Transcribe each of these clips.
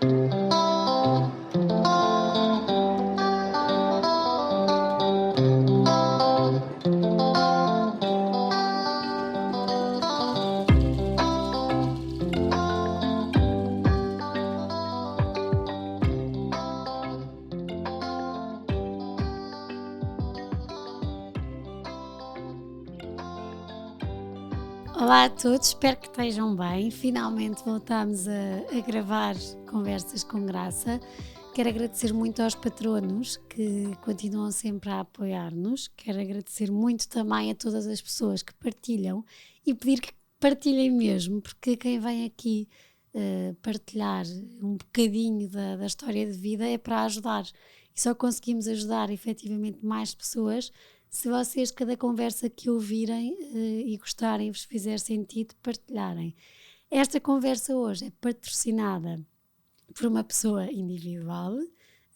Olá a todos, espero que estejam bem. Finalmente voltámos a gravar Conversas com Graça. Quero agradecer muito aos patronos que continuam sempre a apoiar-nos. Quero agradecer muito também a todas as pessoas que partilham e pedir que partilhem mesmo, porque quem vem aqui partilhar um bocadinho da história de vida é para ajudar. E só conseguimos ajudar efetivamente mais pessoas se vocês, cada conversa que ouvirem e gostarem, vos fizer sentido, partilharem. Esta conversa hoje é patrocinada por uma pessoa individual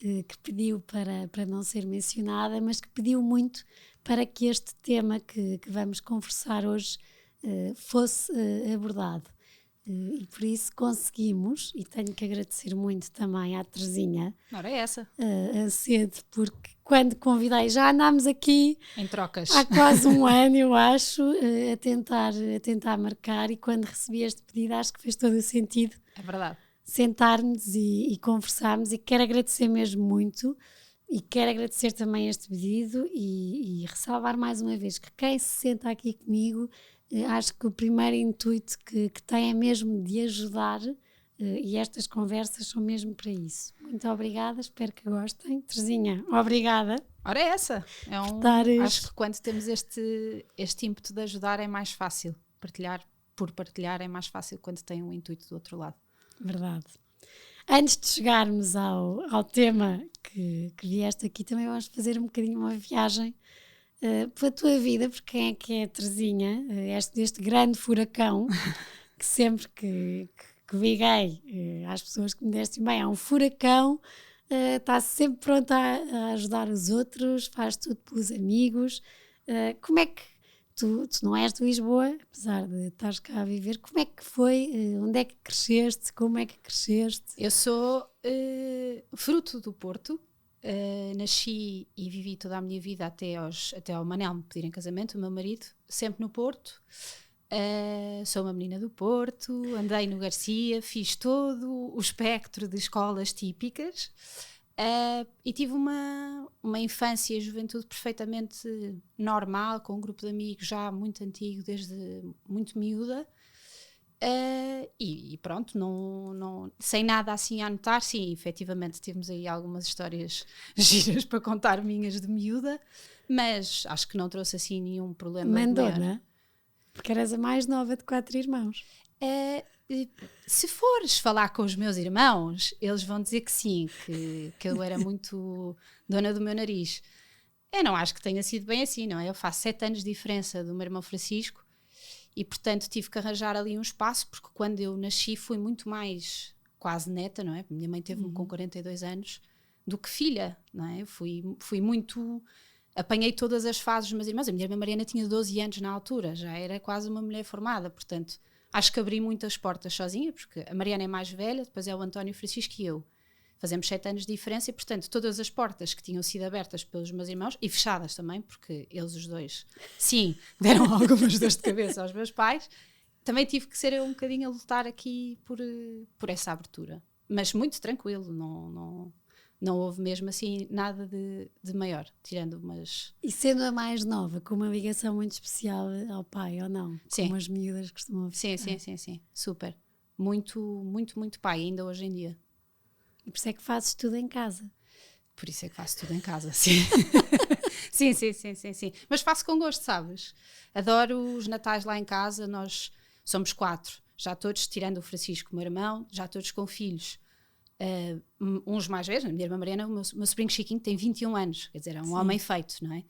que pediu para não ser mencionada, mas que pediu muito para que este tema que vamos conversar hoje fosse abordado. E por isso conseguimos, e tenho que agradecer muito também à Terezinha. Ora é essa. A sede, porque quando convidei, já andámos aqui em trocas há quase um ano, eu acho, a tentar marcar, e quando recebi este pedido acho que fez todo o sentido. É verdade. Sentarmos e conversarmos, e quero agradecer mesmo muito, e quero agradecer também este pedido e ressalvar mais uma vez que quem se senta aqui comigo, acho que o primeiro intuito que tem é mesmo de ajudar, e estas conversas são mesmo para isso. Muito obrigada, espero que gostem. Terezinha, obrigada. Ora é essa. Acho que quando temos este ímpeto de ajudar é mais fácil. Partilhar é mais fácil quando tem um intuito do outro lado. Verdade. Antes de chegarmos ao tema que vieste aqui, também vamos fazer um bocadinho uma viagem pela tua vida, porque quem é que é a Terezinha, este grande furacão, que sempre que liguei às pessoas que me deste bem, é um furacão, está sempre pronta a ajudar os outros, faz tudo pelos amigos. Como é que tu não és de Lisboa, apesar de estares cá a viver, como é que foi, onde é que cresceste, como é que cresceste? Eu sou fruto do Porto. Nasci e vivi toda a minha vida até ao Manel me pedir em casamento, o meu marido, sempre no Porto. Sou uma menina do Porto, andei no Garcia, fiz todo o espectro de escolas típicas, e tive uma infância e juventude perfeitamente normal, com um grupo de amigos já muito antigo, desde muito miúda. E pronto, não, sem nada assim a anotar. Sim, efetivamente tivemos aí algumas histórias giras para contar, minhas de miúda, mas acho que não trouxe assim nenhum problema. Mandona, porque eras a mais nova de 4 irmãos. Se fores falar com os meus irmãos, eles vão dizer que sim, que eu era muito dona do meu nariz. Eu não acho que tenha sido bem assim, não é? Eu faço 7 anos de diferença do meu irmão Francisco, e portanto tive que arranjar ali um espaço, porque quando eu nasci fui muito mais quase neta, não é? Minha mãe teve-me com 42 anos do que filha, não é? Eu fui muito... Apanhei todas as fases dos meus irmãos. A minha irmã Mariana tinha 12 anos na altura, já era quase uma mulher formada, portanto acho que abri muitas portas sozinha, porque a Mariana é mais velha, depois é o António Francisco e eu. Fazemos 7 anos de diferença e, portanto, todas as portas que tinham sido abertas pelos meus irmãos, e fechadas também, porque eles os dois, sim, deram algumas dores de cabeça aos meus pais, também tive que ser eu um bocadinho a lutar aqui por essa abertura. Mas muito tranquilo, não houve mesmo assim nada de maior, tirando umas... E sendo a mais nova, com uma ligação muito especial ao pai, ou não? Sim. Como as miúdas costumam dizer. Sim, super. Muito, muito, muito pai, ainda hoje em dia. E por isso é que fazes tudo em casa. Por isso é que faço tudo em casa, sim. sim. Mas faço com gosto, sabes? Adoro os natais lá em casa, nós somos 4, já todos, tirando o Francisco, meu irmão, já todos com filhos. Uns mais velhos, a minha irmã Mariana, o meu sobrinho Chiquinho tem 21 anos, quer dizer, é um homem feito, não é?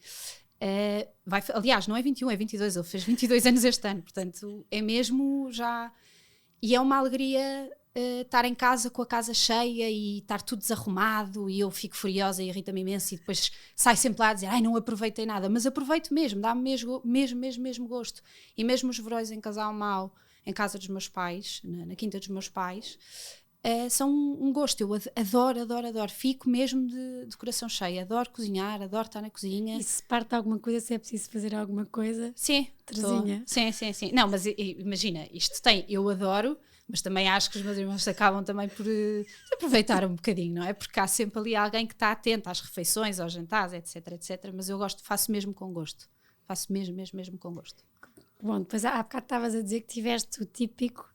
Aliás, não é 21, é 22, ele fez 22 anos este ano, portanto é mesmo já... E é uma alegria estar em casa com a casa cheia e estar tudo desarrumado, e eu fico furiosa e irrita-me imenso, e depois saio sempre lá a dizer, não aproveitei nada, mas aproveito mesmo, dá-me mesmo gosto. E mesmo os verões em Casal Mau, em casa dos meus pais, na quinta dos meus pais, são um gosto. Eu adoro, adoro, adoro. Fico mesmo de coração cheio. Adoro cozinhar, adoro estar na cozinha. E se parte alguma coisa, se é preciso fazer alguma coisa, sim, Terezinha. Sim. Não, mas imagina, isto eu adoro, mas também acho que os meus irmãos acabam também por aproveitar um bocadinho, não é? Porque há sempre ali alguém que está atento às refeições, aos jantares, etc. Mas eu faço mesmo com gosto. Faço mesmo com gosto. Bom, depois há bocado estavas a dizer que tiveste o típico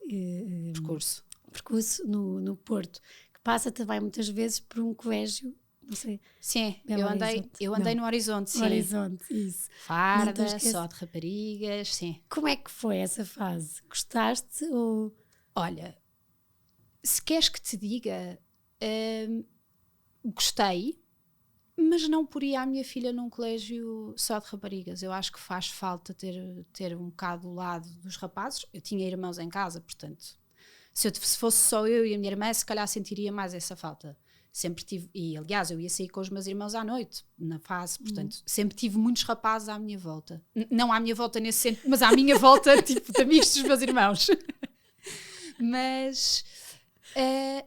percurso no Porto, que passa também muitas vezes por um colégio, não sei. Sim, Belo eu andei no Horizonte, sim. Horizonte, isso. Farda, só de raparigas, sim. Como é que foi essa fase? Gostaste ou... Olha, se queres que te diga, gostei, mas não poria a minha filha num colégio só de raparigas. Eu acho que faz falta ter um bocado do lado dos rapazes. Eu tinha irmãos em casa, portanto, se fosse só eu e a minha irmã, se calhar sentiria mais essa falta. Sempre tive, e aliás, eu ia sair com os meus irmãos à noite, na fase, portanto, sempre tive muitos rapazes à minha volta. Não à minha volta nesse sentido, mas à minha volta, tipo, de amigos dos meus irmãos. Mas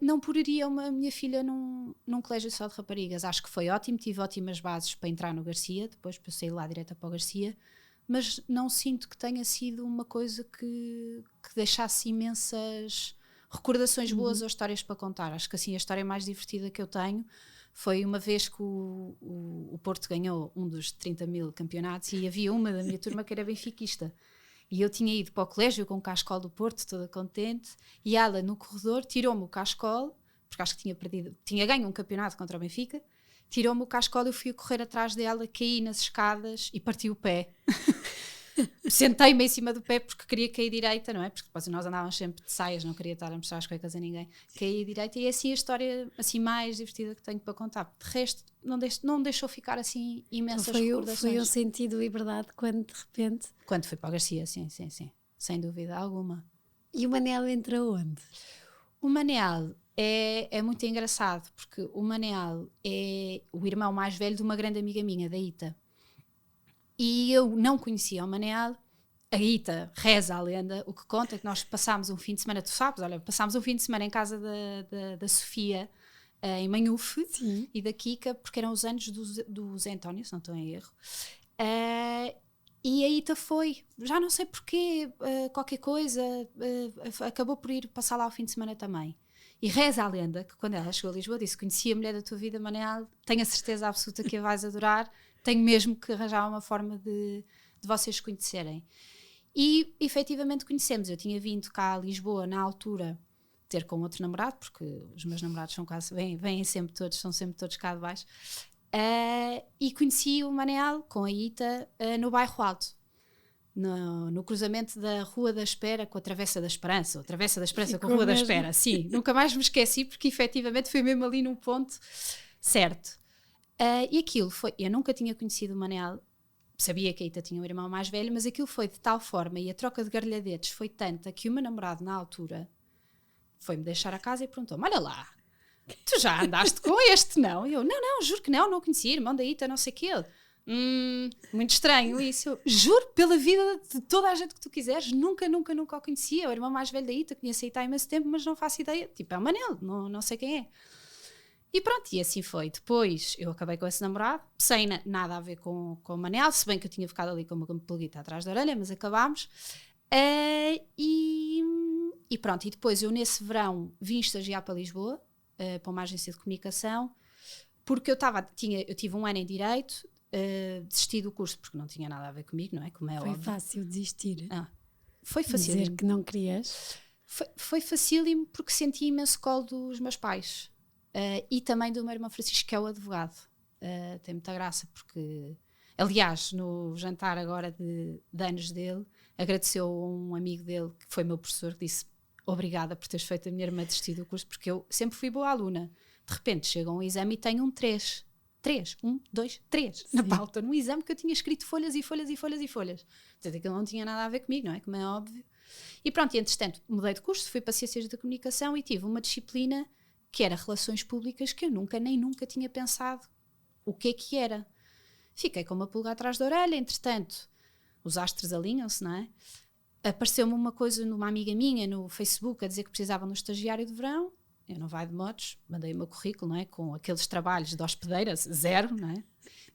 não poreria a minha filha num colégio só de raparigas. Acho que foi ótimo, tive ótimas bases para entrar no Garcia, depois para eu sair lá direta para o Garcia, mas não sinto que tenha sido uma coisa que deixasse imensas recordações boas ou histórias para contar. Acho que assim a história mais divertida que eu tenho foi uma vez que o Porto ganhou um dos 30 mil campeonatos e havia uma da minha turma que era benfiquista. E eu tinha ido para o colégio com o cascol do Porto, toda contente, e ela no corredor tirou-me o cascol, porque acho que tinha ganho um campeonato contra o Benfica, tirou-me o cascol, eu fui a correr atrás dela, caí nas escadas e parti o pé. Sentei-me em cima do pé porque queria cair direita, não é? Porque depois nós andávamos sempre de saias, não queria estar a mostrar as cuecas a ninguém. Caí direita e é assim a história assim, mais divertida que tenho para contar. De resto, não deixou ficar assim imensas recordações. Foi um sentido de liberdade quando de repente... Quando fui para o Garcia, sim. Sem dúvida alguma. E o Manel entra onde? O Manel é muito engraçado porque o Manel é o irmão mais velho de uma grande amiga minha, da Ita. E eu não conhecia o Manel. A Ita reza a lenda. O que conta é que nós passámos um fim de semana, tu sabes, olha, passámos um fim de semana em casa da Sofia, em Manhufe, sim, e da Kika, porque eram os anos do Zé António, se não estou em erro. E a Ita foi, já não sei porquê, qualquer coisa, acabou por ir passar lá o fim de semana também. E reza a lenda que quando ela chegou a Lisboa disse: conheci a mulher da tua vida, Manel, tenho a certeza absoluta que a vais adorar, tenho mesmo que arranjar uma forma de vocês conhecerem. E efetivamente conhecemos. Eu tinha vindo cá a Lisboa na altura ter com outro namorado, porque os meus namorados são quase, são sempre todos cá de baixo. E conheci o Manel com a Ita no Bairro Alto, no cruzamento da Rua da Espera com a Travessa da Esperança, ou a Travessa da Esperança com a Rua da Espera. Sim, nunca mais me esqueci, porque efetivamente foi mesmo ali num ponto certo. E aquilo foi, eu nunca tinha conhecido o Manel, sabia que a Ita tinha um irmão mais velho, mas aquilo foi de tal forma e a troca de gargalhadetes foi tanta que o meu namorado na altura foi-me deixar a casa e perguntou-me: olha lá, tu já andaste com este, não? E eu, não, juro que não conhecia, irmão da Ita, não sei o que. Ele, muito estranho isso. Eu, juro pela vida de toda a gente que tu quiseres, nunca o conhecia. É o irmão mais velho da Ita, conheço a Ita há imenso tempo, mas não faço ideia. Tipo, é o Manel, não sei quem é. E pronto, e assim foi. Depois eu acabei com esse namorado, sem nada a ver com o Manel, se bem que eu tinha ficado ali com uma pulguita atrás da orelha, mas acabámos. E pronto, e depois eu nesse verão vim estagiar para Lisboa, para uma agência de comunicação, porque eu tive um ano em Direito, desisti do curso porque não tinha nada a ver comigo, não é? Como é foi óbvio. Fácil desistir. Foi facílimo. Dizer que não querias. Foi facílimo porque senti imenso colo dos meus pais. E também do meu irmão Francisco, que é o advogado. Tem muita graça porque, aliás, no jantar agora de anos dele, agradeceu a um amigo dele que foi meu professor, que disse: obrigada por teres feito a minha irmã desistir do curso, porque eu sempre fui boa aluna. De repente chega um exame e tenho um 3. 1, 2, 3 na pauta, num exame que eu tinha escrito folhas e folhas e folhas e folhas. Portanto, aquilo não tinha nada a ver comigo, não é? Como é óbvio. E pronto, e entretanto mudei de curso, fui para Ciências da Comunicação e tive uma disciplina que era Relações Públicas, que eu nunca tinha pensado o que era. Fiquei com uma pulga atrás da orelha, entretanto, os astros alinham-se, não é? Apareceu-me uma coisa numa amiga minha no Facebook a dizer que precisavam de um estagiário de verão. eu não vai de motos, mandei o meu currículo, não é? Com aqueles trabalhos de hospedeira, 0, não é?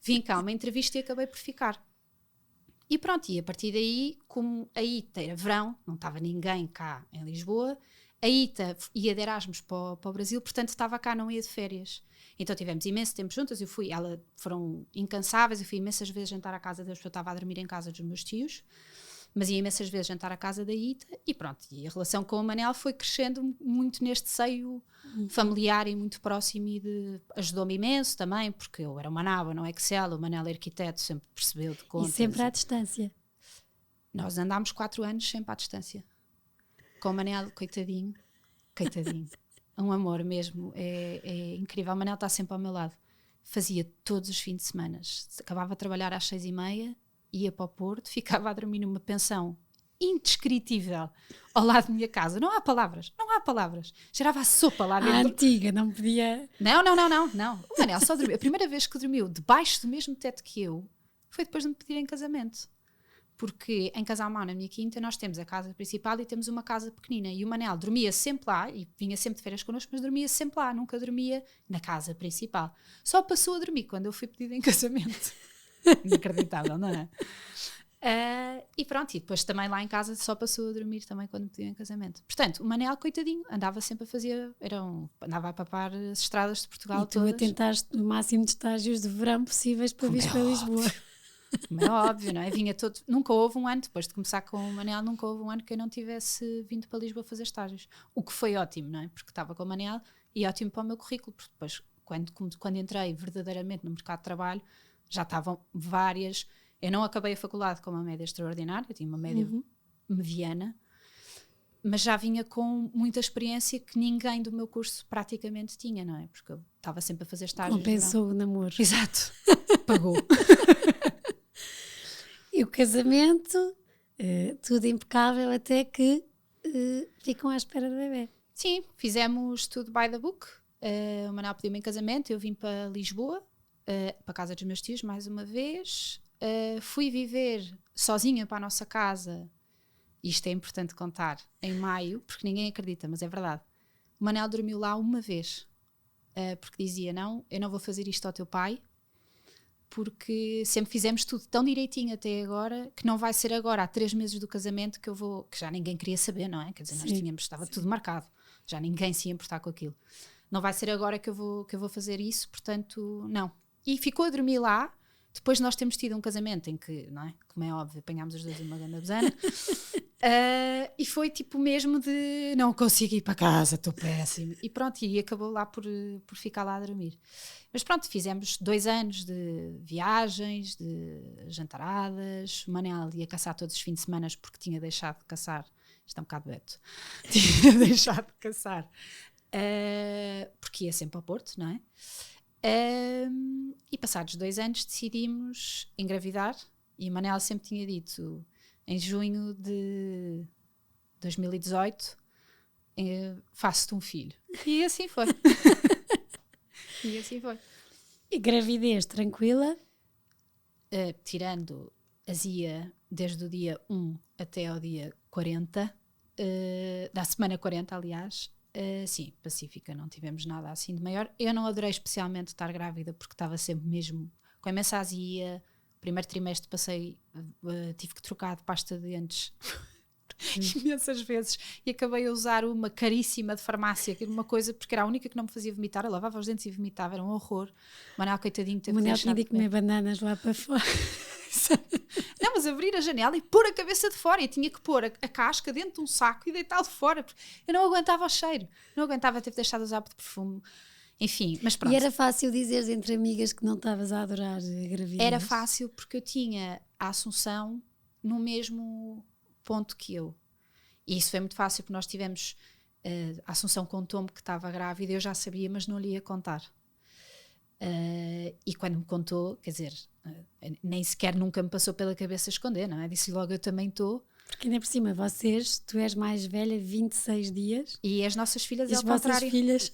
Vim cá uma entrevista e acabei por ficar. E pronto, e a partir daí, como a ITA era verão, não estava ninguém cá em Lisboa, a ITA ia de Erasmus para o Brasil, portanto estava cá, não ia de férias. Então tivemos imenso tempo juntas, foram incansáveis, eu fui imensas vezes jantar à casa deles, porque eu estava a dormir em casa dos meus tios, mas ia imensas vezes jantar à casa da ITA, e pronto, e a relação com o Manel foi crescendo muito neste seio familiar e muito próximo, e ajudou-me imenso também, porque eu era uma naba no Excel, o Manel arquiteto sempre percebeu de contas. E sempre à distância? Nós andámos 4 anos sempre à distância. Com o Manel, coitadinho, um amor mesmo, é incrível. O Manel está sempre ao meu lado. Fazia todos os fins de semana. Acabava de trabalhar às 6h30, ia para o Porto, ficava a dormir numa pensão indescritível ao lado da minha casa. Não há palavras. Cheirava a sopa lá dentro. A antiga, não podia... Não. O Manel só dormiu. A primeira vez que dormiu debaixo do mesmo teto que eu foi depois de me pedir em casamento. Porque em Casamão, na minha quinta, nós temos a casa principal e temos uma casa pequenina. E o Manel dormia sempre lá, e vinha sempre de férias connosco, mas dormia sempre lá, nunca dormia na casa principal. Só passou a dormir quando eu fui pedida em casamento. Inacreditável, não é? E pronto, e depois também lá em casa só passou a dormir também quando me pediu em casamento. Portanto, o Manel, coitadinho, andava sempre a fazer, andava a papar as estradas de Portugal todas. E tu a tentaste o máximo de estágios de verão possíveis para vir para Lisboa. Como é óbvio, não é? Nunca houve um ano, depois de começar com o Manel, nunca houve um ano que eu não tivesse vindo para Lisboa fazer estágios. O que foi ótimo, não é? Porque estava com o Manel e ótimo para o meu currículo, porque depois, quando entrei verdadeiramente no mercado de trabalho, já estavam várias. Eu não acabei a faculdade com uma média extraordinária, eu tinha uma média mediana, mas já vinha com muita experiência que ninguém do meu curso praticamente tinha, não é? Porque eu estava sempre a fazer estágios. Compensou o namoro. Exato. Pagou. E o casamento, tudo impecável, até que ficam à espera do bebê. Sim, fizemos tudo by the book. O Manel pediu-me em casamento, eu vim para Lisboa, para a casa dos meus tios, mais uma vez. Fui viver sozinha para a nossa casa, isto é importante contar, em maio, porque ninguém acredita, mas é verdade. O Manel dormiu lá uma vez, porque dizia, não, eu não vou fazer isto ao teu pai, porque sempre fizemos tudo tão direitinho até agora, que não vai ser agora, há 3 meses do casamento, que já ninguém queria saber, não é? Quer dizer, estava tudo marcado, já ninguém se ia importar com aquilo. Não vai ser agora que eu vou fazer isso, portanto, não. E ficou a dormir lá. Depois nós temos tido um casamento em que, não é? Como é óbvio, apanhámos os dois em uma grande besana. E foi tipo mesmo de não consigo ir para casa, estou péssimo. E pronto, e acabou lá por ficar lá a dormir. Mas pronto, fizemos 2 anos de viagens, de jantaradas. O Manel ia caçar todos os fins de semana porque tinha deixado de caçar. Isto é um bocado beto. Tinha deixado de caçar. Porque ia sempre ao Porto, não é? E passados 2 anos decidimos engravidar, e a Manela sempre tinha dito em junho de 2018 faço-te um filho, e assim foi. E gravidez tranquila? Tirando azia desde o dia 1 até ao dia 40, da semana 40 aliás. Sim, pacífica, não tivemos nada assim de maior. Eu não adorei especialmente estar grávida porque estava sempre mesmo com imensa azia. Primeiro trimestre tive que trocar de pasta de dentes imensas vezes e acabei a usar uma caríssima de farmácia, que era uma coisa, porque era a única que não me fazia vomitar. Eu lavava os dentes e vomitava, era um horror. O Manel, coitadinho, teve que deixar. O Manel tinha de comer bananas lá para fora. Não, mas abrir a janela e pôr a cabeça de fora. Eu tinha que pôr a casca dentro de um saco e deitá-lo de fora, porque eu não aguentava o cheiro, não aguentava ter deixado de usar de perfume. Enfim, mas pronto. E era fácil dizeres entre amigas que não estavas a adorar a gravidez? Era fácil porque eu tinha a Assunção no mesmo ponto que eu. E isso foi muito fácil porque nós tivemos a Assunção contou-me que estava grávida, eu já sabia, mas não lhe ia contar. E quando me contou, quer dizer, nem sequer nunca me passou pela cabeça esconder, não é? Disse logo, eu também estou. Porque ainda por cima, tu és mais velha 26 dias. E as nossas filhas é ao contrário. Filhas...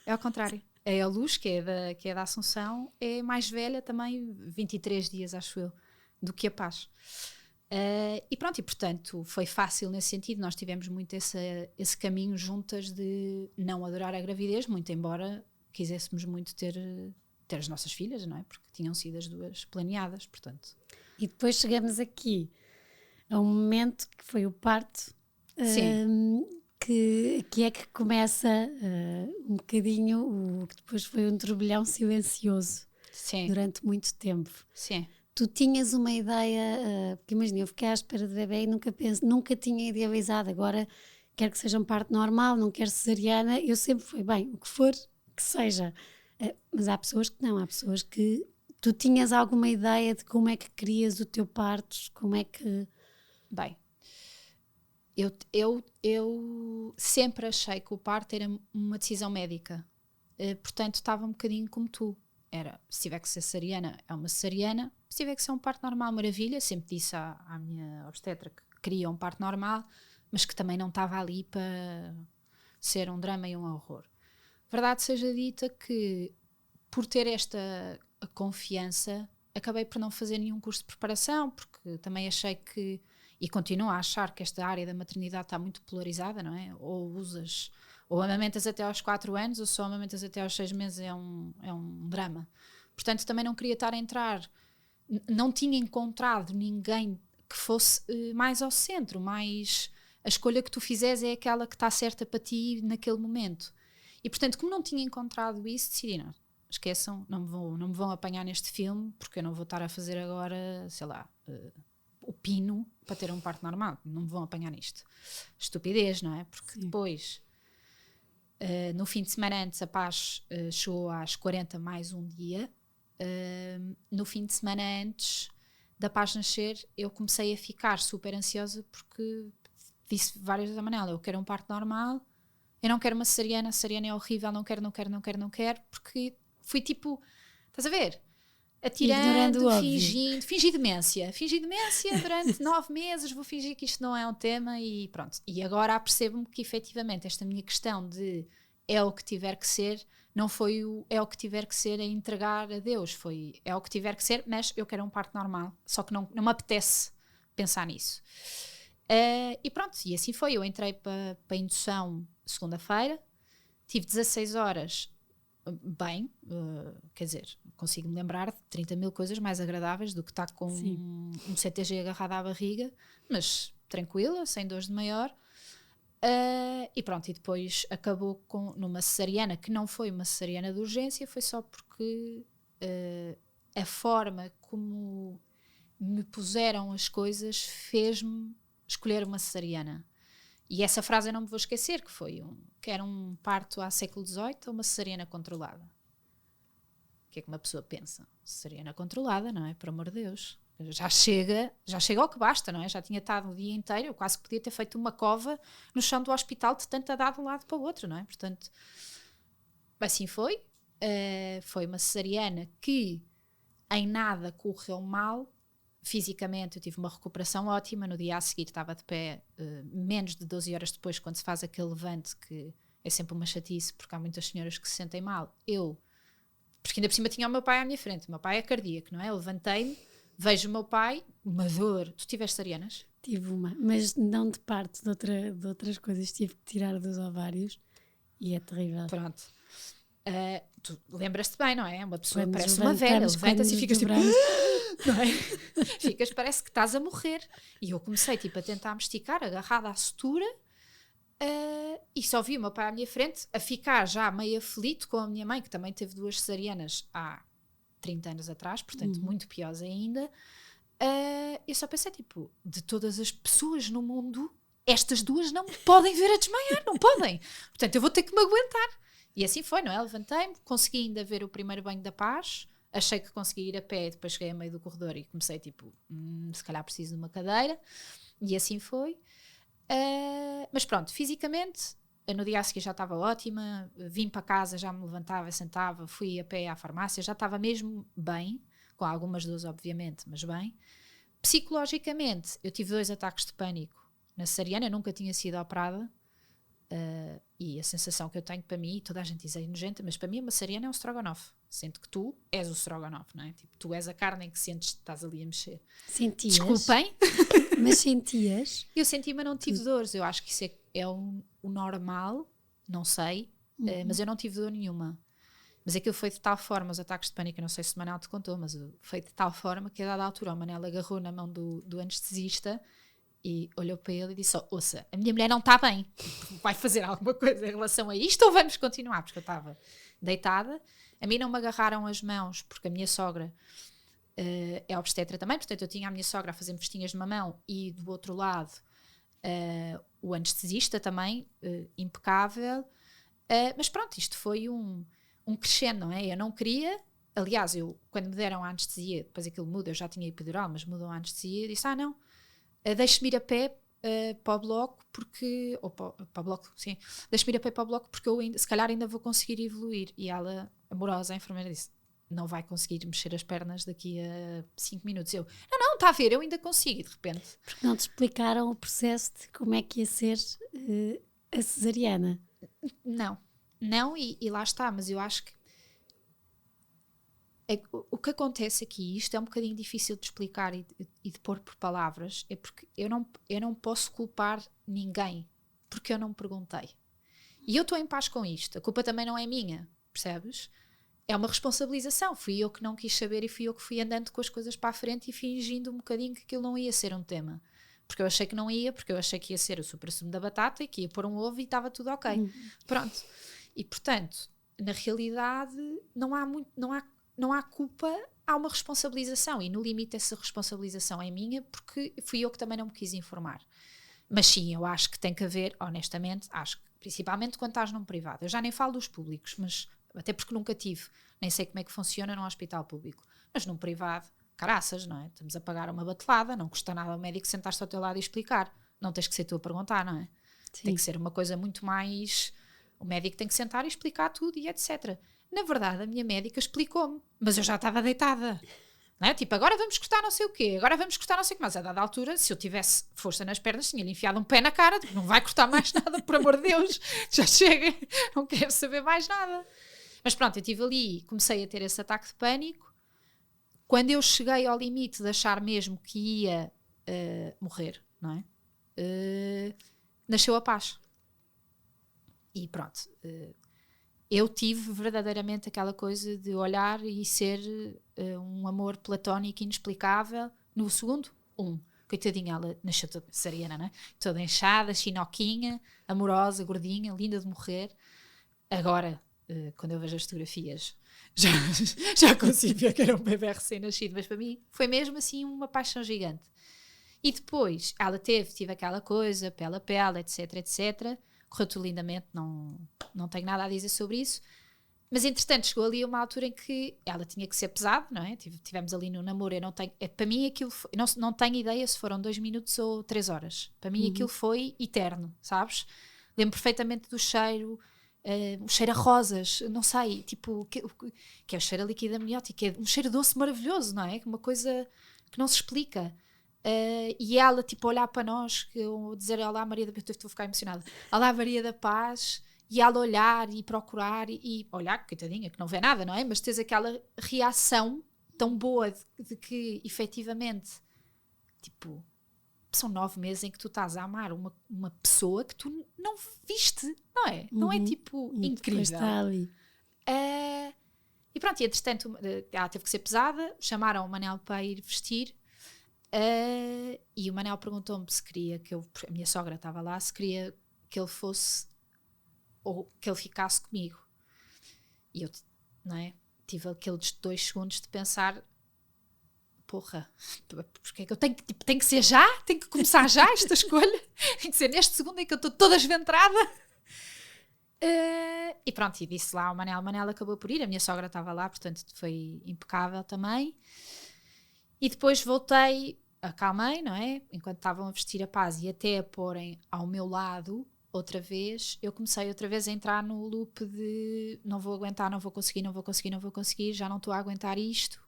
É ao contrário. A Luz, que é da Assunção, é mais velha também, 23 dias, acho eu, do que a Paz. E pronto, e portanto foi fácil nesse sentido. Nós tivemos muito esse caminho juntas de não adorar a gravidez, muito embora quiséssemos muito ter as nossas filhas, não é? Porque tinham sido as duas planeadas, portanto. E depois chegamos aqui a um momento que foi o parto, que é que começa um bocadinho o que depois foi um turbilhão silencioso. Sim. Durante muito tempo. Sim. Tu tinhas uma ideia, porque imagina, eu fiquei à espera de bebê e nunca tinha idealizado, agora quero que seja um parto normal, não quero cesariana, eu sempre fui, bem, o que for, que seja. Mas há pessoas que não, há pessoas que tu tinhas alguma ideia de como é que querias o teu parto, como é que... Bem, eu sempre achei que o parto era uma decisão médica, portanto estava um bocadinho como tu. Era, se tiver que ser cesariana, é uma cesariana. Se tiver que ser um parto normal, maravilha. Sempre disse à minha obstetra que queria um parto normal, mas que também não estava ali para ser um drama e um horror. Verdade seja dita que, por ter esta confiança, acabei por não fazer nenhum curso de preparação, porque também achei que, e continuo a achar que esta área da maternidade está muito polarizada, não é? Ou amamentas até aos 4 anos, ou só amamentas até aos 6 meses, é um drama. Portanto, também não queria estar a entrar, não tinha encontrado ninguém que fosse mais ao centro, mais a escolha que tu fizeres é aquela que está certa para ti naquele momento. E portanto, como não tinha encontrado isso, decidi, não, esqueçam, não me vão apanhar neste filme, porque eu não vou estar a fazer agora, sei lá, o pino para ter um parto normal, não me vão apanhar nisto. Estupidez, não é? Porque Sim. Depois... no fim de semana antes a Paz chegou às 40 mais um dia. No fim de semana antes da Paz nascer eu comecei a ficar super ansiosa porque disse várias vezes à Manela, eu quero um parto normal, eu não quero uma cesariana, a cesariana é horrível, não quero, porque fui tipo, estás a ver? Atirando, fingi demência durante 9 meses, vou fingir que isto não é um tema e pronto. E agora apercebo-me que efetivamente esta minha questão de é o que tiver que ser, não foi é o que tiver que ser a entregar a Deus, foi é o que tiver que ser, mas eu quero um parto normal, só que não me apetece pensar nisso. E pronto, e assim foi, eu entrei para a indução segunda-feira, tive 16 horas bem, quer dizer, consigo-me lembrar de 30 mil coisas mais agradáveis do que estar com um CTG agarrado à barriga, mas tranquila, sem dores de maior. E pronto, e depois acabou numa cesariana que não foi uma cesariana de urgência, foi só porque a forma como me puseram as coisas fez-me escolher uma cesariana. E essa frase eu não me vou esquecer, que foi que era um parto ao século XVIII ou uma cesariana controlada. O que é que uma pessoa pensa? Cesariana controlada, não é? Por amor de Deus. Já chega ao que basta, não é? Já tinha estado o dia inteiro, eu quase podia ter feito uma cova no chão do hospital de tanto andar de um lado para o outro, não é? Portanto, assim foi. Foi uma cesariana que em nada correu mal. Fisicamente eu tive uma recuperação ótima, no dia a seguir estava de pé menos de 12 horas depois, quando se faz aquele levante que é sempre uma chatice, porque há muitas senhoras que se sentem mal. Porque ainda por cima tinha o meu pai à minha frente, o meu pai é cardíaco, não é? Eu levantei-me, vejo o meu pai, uma dor. Tu tiveste cesarianas? Tive uma, mas não de parto, de outras coisas, tive que tirar dos ovários e é terrível. Pronto. Tu lembras-te bem, não é? Uma pessoa quando parece uma velha, levanta-se e ficas tipo... Não é? Ficas, parece que estás a morrer. E eu comecei tipo a tentar me esticar, agarrada à sutura, e só vi o meu pai à minha frente a ficar já meio aflito com a minha mãe, que também teve 2 cesarianas há 30 anos atrás, portanto muito piores ainda. Eu só pensei tipo, de todas as pessoas no mundo, estas 2 não podem ver a desmaiar, não podem, portanto eu vou ter que me aguentar. E assim foi, não é? Levantei-me, consegui ainda ver o primeiro banho da Paz. Achei que conseguia ir a pé, depois cheguei a meio do corredor e comecei tipo, se calhar preciso de uma cadeira, e assim foi. Mas pronto, fisicamente, no dia a seguir já estava ótima, vim para casa, já me levantava, sentava, fui a pé à farmácia, já estava mesmo bem, com algumas dores obviamente, mas bem. Psicologicamente, eu tive 2 ataques de pânico na cesariana, eu nunca tinha sido operada, E a sensação que eu tenho para mim, toda a gente diz é nojenta, mas para mim uma saariana é um strogonoff. Sendo que tu és o strogonoff, não é? Tipo, tu és a carne em que sentes que estás ali a mexer. Sentias? Desculpem. Mas sentias? Eu senti, mas não tive dores. Eu acho que isso é o normal, não sei, mas eu não tive dor nenhuma. Mas aquilo foi de tal forma, os ataques de pânico, eu não sei se o Manel te contou, mas foi de tal forma que a dada altura o Manel agarrou na mão do anestesista e olhou para ele e disse, ouça, a minha mulher não está bem, vai fazer alguma coisa em relação a isto ou vamos continuar? Porque eu estava deitada, a mim não me agarraram as mãos porque a minha sogra é obstetra também, portanto eu tinha a minha sogra a fazer-me vestinhas numa mão e do outro lado o anestesista também, impecável, mas pronto, isto foi um crescendo, não é? Eu não queria, aliás, quando me deram a anestesia, depois aquilo muda, eu já tinha epidural, mas mudam a anestesia, disse, não, deixe-me ir a pé para o bloco, porque, ou para o bloco, sim, deixe-me ir a pé para o bloco porque eu se calhar ainda vou conseguir evoluir. E ela, amorosa, a enfermeira disse, não vai conseguir mexer as pernas daqui a 5 minutos. Eu, não, está a ver, eu ainda consigo, e de repente. Porque não te explicaram o processo de como é que ia ser a cesariana? Não, e lá está, mas eu acho que o que acontece aqui, isto é um bocadinho difícil de explicar e de pôr por palavras, é porque eu não posso culpar ninguém, porque eu não perguntei. E eu estou em paz com isto, a culpa também não é minha, percebes? É uma responsabilização, fui eu que não quis saber e fui eu que fui andando com as coisas para a frente e fingindo um bocadinho que aquilo não ia ser um tema. Porque eu achei que não ia, porque eu achei que ia ser o supra-sumo da batata e que ia pôr um ovo e estava tudo ok. Pronto. E portanto, na realidade, não há culpa, há uma responsabilização e no limite essa responsabilização é minha porque fui eu que também não me quis informar. Mas sim, eu acho que tem que haver, honestamente, acho que principalmente quando estás num privado, eu já nem falo dos públicos, mas até porque nunca tive, nem sei como é que funciona num hospital público, mas num privado, caraças, não é? Estamos a pagar uma batelada, não custa nada ao médico sentar-se ao teu lado e explicar, não tens que ser tu a perguntar, não é? Sim. Tem que ser uma coisa muito mais, o médico tem que sentar e explicar tudo e etc. Na verdade, a minha médica explicou-me, mas eu já estava deitada. Não é? Tipo, agora vamos cortar não sei o quê, agora vamos cortar não sei o quê. Mas a dada altura, se eu tivesse força nas pernas, tinha-lhe enfiado um pé na cara, tipo, não vai cortar mais nada, por amor de Deus, já chega, não quero saber mais nada. Mas pronto, eu estive ali, comecei a ter esse ataque de pânico. Quando eu cheguei ao limite de achar mesmo que ia morrer, não é? Nasceu a paz. E pronto, eu tive verdadeiramente aquela coisa de olhar e ser um amor platónico inexplicável. No segundo, coitadinha, ela nasceu toda cesariana, né? Toda inchada, chinoquinha, amorosa, gordinha, linda de morrer. Agora, quando eu vejo as fotografias, já consigo ver que era um bebê recém-nascido, mas para mim foi mesmo assim uma paixão gigante. E depois, ela tive aquela coisa, pele a pele, etc, etc. Correu tudo lindamente, não tenho nada a dizer sobre isso, mas entretanto chegou ali uma altura em que ela tinha que ser pesada, não é? Tivemos ali no namoro, eu não tenho, para mim aquilo foi, não tenho ideia se foram 2 minutos ou 3 horas, para mim aquilo foi eterno, sabes? Lembro perfeitamente do cheiro, um cheiro a rosas, não sei, tipo, que é o cheiro a líquido amniótico, é um cheiro doce maravilhoso, não é? Uma coisa que não se explica. E ela tipo olhar para nós, que eu dizer olá Maria da Paz, estou a ficar emocionada, olá Maria da Paz, e ela olhar e procurar e olhar, coitadinha, que não vê nada, não é? Mas tens aquela reação tão boa de que efetivamente tipo, são 9 meses em que tu estás a amar uma pessoa que tu não viste, não é? Não é tipo incrível. Está ali. E pronto, e entretanto ela teve que ser pesada, chamaram o Manel para ir vestir. E o Manel perguntou-me se queria que a minha sogra estava lá, se queria que ele fosse ou que ele ficasse comigo. E eu, não é? Tive aqueles 2 segundos de pensar, porra, porque é que eu tenho que ser já? Tenho que começar já esta escolha? Tem que ser neste segundo em que eu estou toda esventrada? E pronto, e disse lá ao Manel, o Manel acabou por ir, a minha sogra estava lá, portanto foi impecável também. E depois voltei, acalmei, não é? Enquanto estavam a vestir a paz e até a porem ao meu lado outra vez, eu comecei outra vez a entrar no loop de não vou aguentar, não vou conseguir, já não estou a aguentar isto.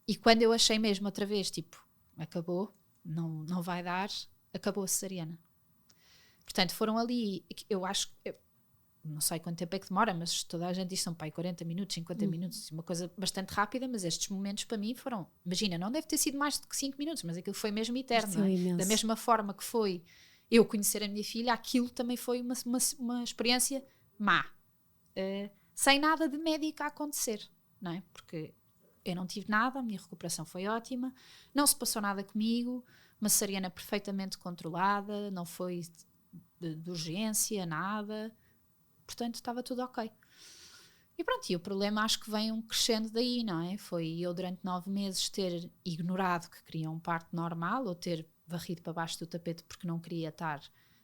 E quando eu achei mesmo outra vez, tipo, acabou, não vai dar, acabou a cesariana. Portanto, foram ali, eu acho, não sei quanto tempo é que demora, mas toda a gente diz que são 40 minutos, 50 minutos, uma coisa bastante rápida, mas estes momentos para mim foram, imagina, não deve ter sido mais do que 5 minutos, mas aquilo foi mesmo eterno, não é? Da mesma forma que foi eu conhecer a minha filha, aquilo também foi uma experiência má, sem nada de médica a acontecer, não é? Porque eu não tive nada, a minha recuperação foi ótima, não se passou nada comigo, uma cesariana perfeitamente controlada, não foi de urgência, nada. Portanto, estava tudo ok. E pronto, e o problema acho que vem crescendo daí, não é? Foi eu durante 9 meses ter ignorado que queria um parto normal, ou ter varrido para baixo do tapete porque não queria estar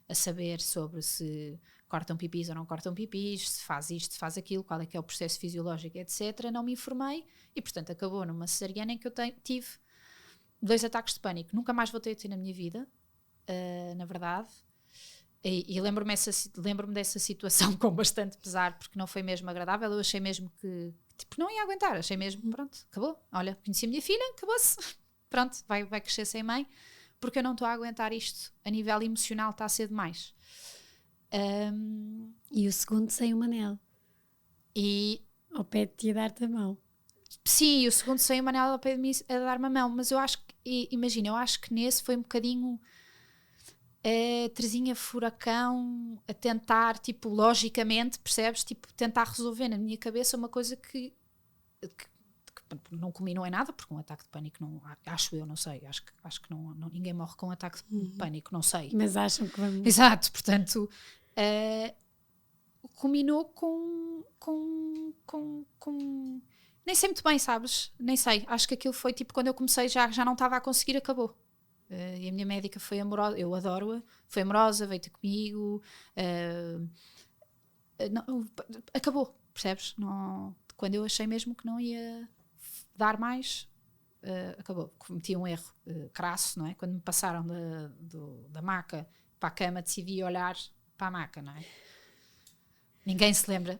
a saber sobre se cortam pipis ou não cortam pipis, se faz isto, se faz aquilo, qual é que é o processo fisiológico, etc. Não me informei e, portanto, acabou numa cesariana em que eu tive 2 ataques de pânico. Nunca mais voltei a ter na minha vida, na verdade. E lembro-me dessa situação com bastante pesar, porque não foi mesmo agradável. Eu achei mesmo que tipo, não ia aguentar, achei mesmo, pronto, acabou. Olha, conheci a minha filha, acabou-se. Pronto, vai crescer sem mãe, porque eu não estou a aguentar isto. A nível emocional está a ser demais. E o segundo sem o Manel. E ao pé de ti a dar-te a mão. Sim, o segundo sem o Manel ao pé de mim a dar-me a mão, mas eu acho que, imagina, eu acho que nesse foi um bocadinho Terezinha Furacão a tentar, tipo, logicamente, percebes? Tipo, tentar resolver na minha cabeça uma coisa que não culminou em nada, porque um ataque de pânico, não, acho eu, não sei, acho que não, ninguém morre com um ataque de pânico, não sei. Mas acham que vamos... Exato, portanto, culminou com... Nem sei muito bem, sabes? Nem sei, acho que aquilo foi, tipo, quando eu comecei já não estava a conseguir, acabou. E a minha médica foi amorosa, eu adoro-a, foi amorosa, veio ter comigo, não, acabou, percebes? Não, quando eu achei mesmo que não ia dar mais, acabou. Cometi um erro crasso, não é? Quando me passaram da maca para a cama, decidi olhar para a maca, não é? Ninguém se lembra,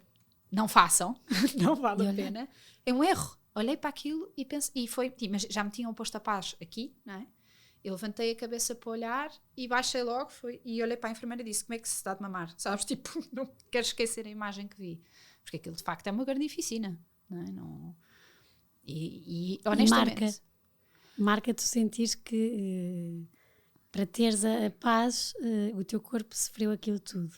não façam, não vale a pena. É um erro. Olhei para aquilo e pensei, mas já me tinham posto a paz aqui, não é? Eu levantei a cabeça para olhar e baixei logo e olhei para a enfermeira e disse: como é que se dá de mamar? Sabes, tipo, não quero esquecer a imagem que vi, porque aquilo de facto é uma carnificina, não é? Não... E honestamente marca tu sentires que para teres a paz o teu corpo sofreu aquilo tudo.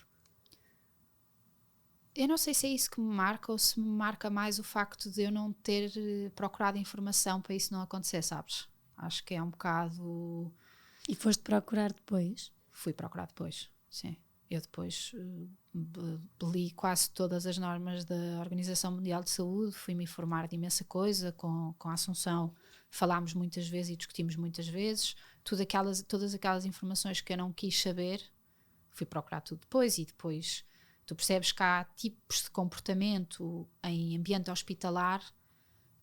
Eu não sei se é isso que me marca ou se me marca mais o facto de eu não ter procurado informação para isso não acontecer, sabes? Acho que é um bocado... E foste procurar depois? Fui procurar depois, sim. Eu depois li quase todas as normas da Organização Mundial de Saúde, fui-me informar de imensa coisa, com a Assunção falámos muitas vezes e discutimos muitas vezes, todas aquelas informações que eu não quis saber, fui procurar tudo depois, e depois tu percebes que há tipos de comportamento em ambiente hospitalar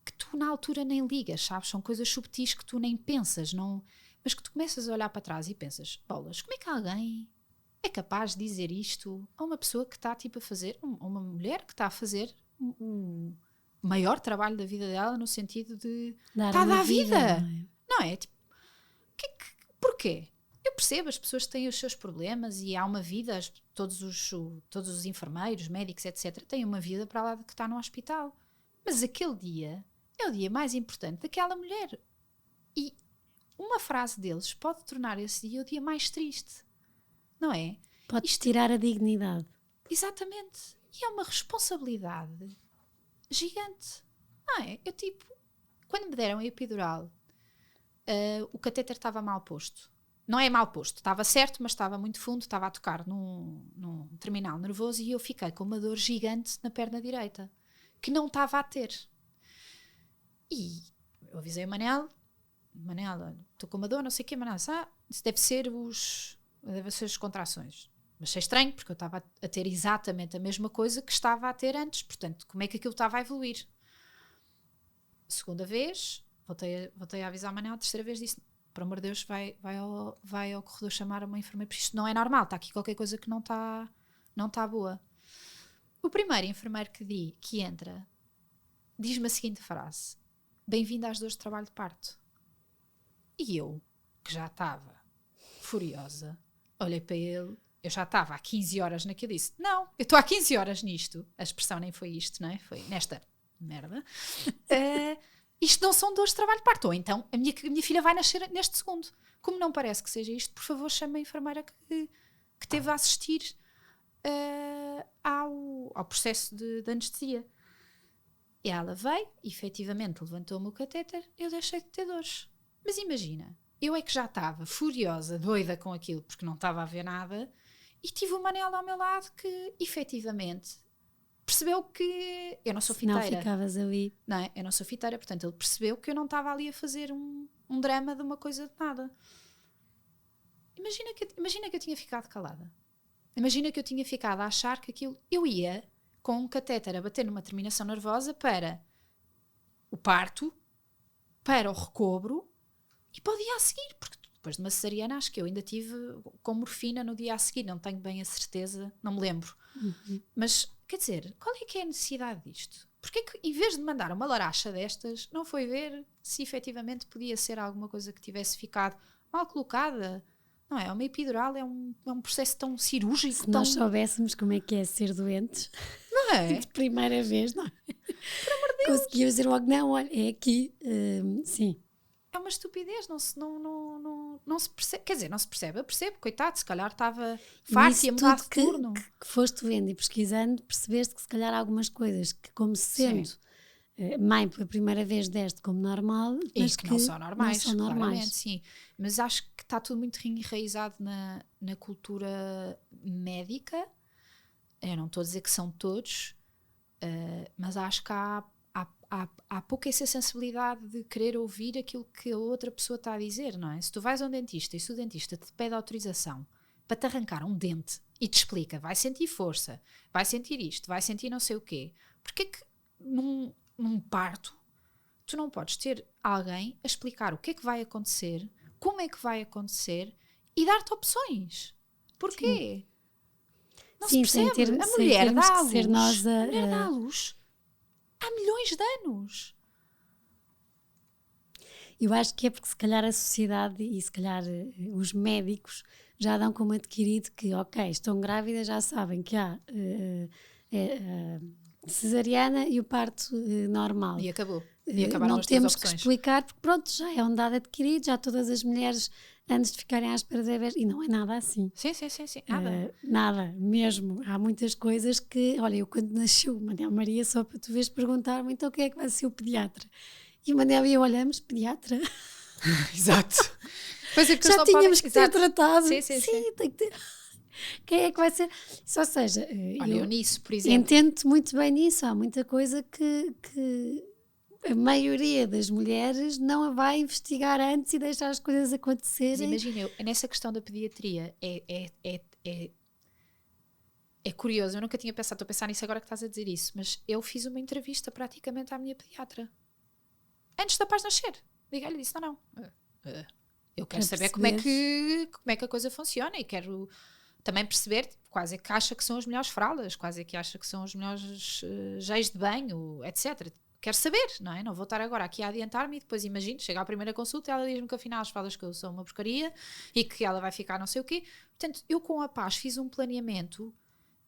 que tu na altura nem ligas, sabes? São coisas subtis que tu nem pensas, não, mas que tu começas a olhar para trás e pensas, bolas, como é que alguém é capaz de dizer isto a uma pessoa que está tipo a fazer, a uma mulher que está a fazer o maior trabalho da vida dela, no sentido de está a dar vida, não é? Tipo, porquê? Eu percebo, as pessoas têm os seus problemas e há uma vida, todos os enfermeiros, médicos, etc., têm uma vida para lá de que está no hospital, mas aquele dia é o dia mais importante daquela mulher. E uma frase deles pode tornar esse dia o dia mais triste. Não é? Pode tirar a dignidade. Exatamente. E é uma responsabilidade gigante. Não é? Eu tipo, quando me deram a epidural, o catéter estava mal posto. Não é mal posto, estava certo, mas estava muito fundo, estava a tocar num terminal nervoso e eu fiquei com uma dor gigante na perna direita, que não estava a ter. E eu avisei o Manel, estou com uma dor, não sei o quê, Manel, isso deve ser as contrações. Mas achei estranho, porque eu estava a ter exatamente a mesma coisa que estava a ter antes, portanto, como é que aquilo estava a evoluir? Segunda vez, voltei a avisar o Manel, a terceira vez disse, por amor de Deus, vai ao corredor chamar uma enfermeira, porque isto não é normal, está aqui qualquer coisa que não está boa. O primeiro enfermeiro que entra diz-me a seguinte frase: bem-vindo às dores de trabalho de parto. E eu, que já estava furiosa, olhei para ele eu já estava há 15 horas naquilo, disse, não, eu estou há 15 horas nisto, a expressão nem foi isto, não é? Foi nesta merda, isto não são dores de trabalho de parto, ou então a minha filha vai nascer neste segundo. Como não parece que seja isto, por favor chame a enfermeira que teve a assistir ao processo de anestesia. E ela veio, efetivamente levantou-me o catéter, eu deixei de ter dores. Mas imagina, eu é que já estava furiosa, doida com aquilo, porque não estava a ver nada, e tive o Manel ao meu lado que, efetivamente, percebeu que eu não sou fiteira. Não ficavas ali. Não é? Eu não sou fiteira, portanto ele percebeu que eu não estava ali a fazer um drama de uma coisa de nada. Imagina que eu tinha ficado calada. Imagina que eu tinha ficado a achar que aquilo... Eu ia com um catéter a bater numa terminação nervosa para o parto, para o recobro e para o dia a seguir, porque depois de uma cesariana acho que eu ainda tive com morfina no dia a seguir, não tenho bem a certeza, não me lembro. Mas, quer dizer, qual é que é a necessidade disto? Porquê que, em vez de mandar uma laracha destas, não foi ver se efetivamente podia ser alguma coisa que tivesse ficado mal colocada? Não é? Uma epidural é um processo tão cirúrgico. Se nós soubéssemos como é que é ser doentes, não é? De primeira vez, não é? Por amor de Deus. Conseguia dizer logo, não, olha, é aqui, sim. É uma estupidez, não se percebe, quer dizer, não se percebe, eu percebo, coitado, se calhar estava farto e a mudar de turno. Que foste vendo e pesquisando, percebeste que se calhar algumas coisas que, como sendo mãe pela primeira vez deste como normal, mas que não são normais, não são normais. Sim. Mas acho que está tudo muito enraizado na cultura médica. Eu não estou a dizer que são todos, mas acho que há pouca essa sensibilidade de querer ouvir aquilo que a outra pessoa está a dizer, não é? Se tu vais a um dentista e se o dentista te pede autorização para te arrancar um dente e te explica, vai sentir força, vai sentir isto, vai sentir não sei o quê, porque é que num parto tu não podes ter alguém a explicar o que é que vai acontecer, como é que vai acontecer e dar-te opções? Porquê? Sim. Não Sim, se percebe. A mulher dá à luz há milhões de anos. Eu acho que é porque se calhar a sociedade e se calhar os médicos já dão como adquirido que, ok, estão grávidas, já sabem que há cesariana e o parto normal. E acabou. E acabaram não as temos opções. que explicar, porque pronto, já é um dado adquirido, já todas as mulheres antes de ficarem à espera de bebês, e não é nada assim. Sim, nada. Nada, mesmo. Há muitas coisas que, olha, eu quando nasceu o Manel Maria, só para tu veres, perguntar-me, então quem é que vai ser o pediatra? E o Manel e eu olhamos, pediatra? Exato. Pois é, já tínhamos que ter tratado. Sim. Tem que ter. Quem é que vai ser? Ou seja, olha, eu nisso, por exemplo, entendo-te muito bem nisso. Há muita coisa que a maioria das mulheres não a vai investigar antes e deixar as coisas acontecerem. Mas imagina, nessa questão da pediatria é curioso, eu nunca tinha pensado, estou a pensar nisso agora que estás a dizer isso, mas eu fiz uma entrevista praticamente à minha pediatra antes da paz nascer. Liguei-lhe e disse, não, eu quero saber como é que a coisa funciona e quero também perceber quais é que acha que são as melhores fraldas, quais é que acha que são os melhores géis de banho, etc. Quero saber, não é? Não vou estar agora aqui a adiantar-me e depois imagino, chega à primeira consulta e ela diz-me que afinal as fraldas que eu sou uma porcaria e que ela vai ficar não sei o quê. Portanto, eu com a Paz fiz um planeamento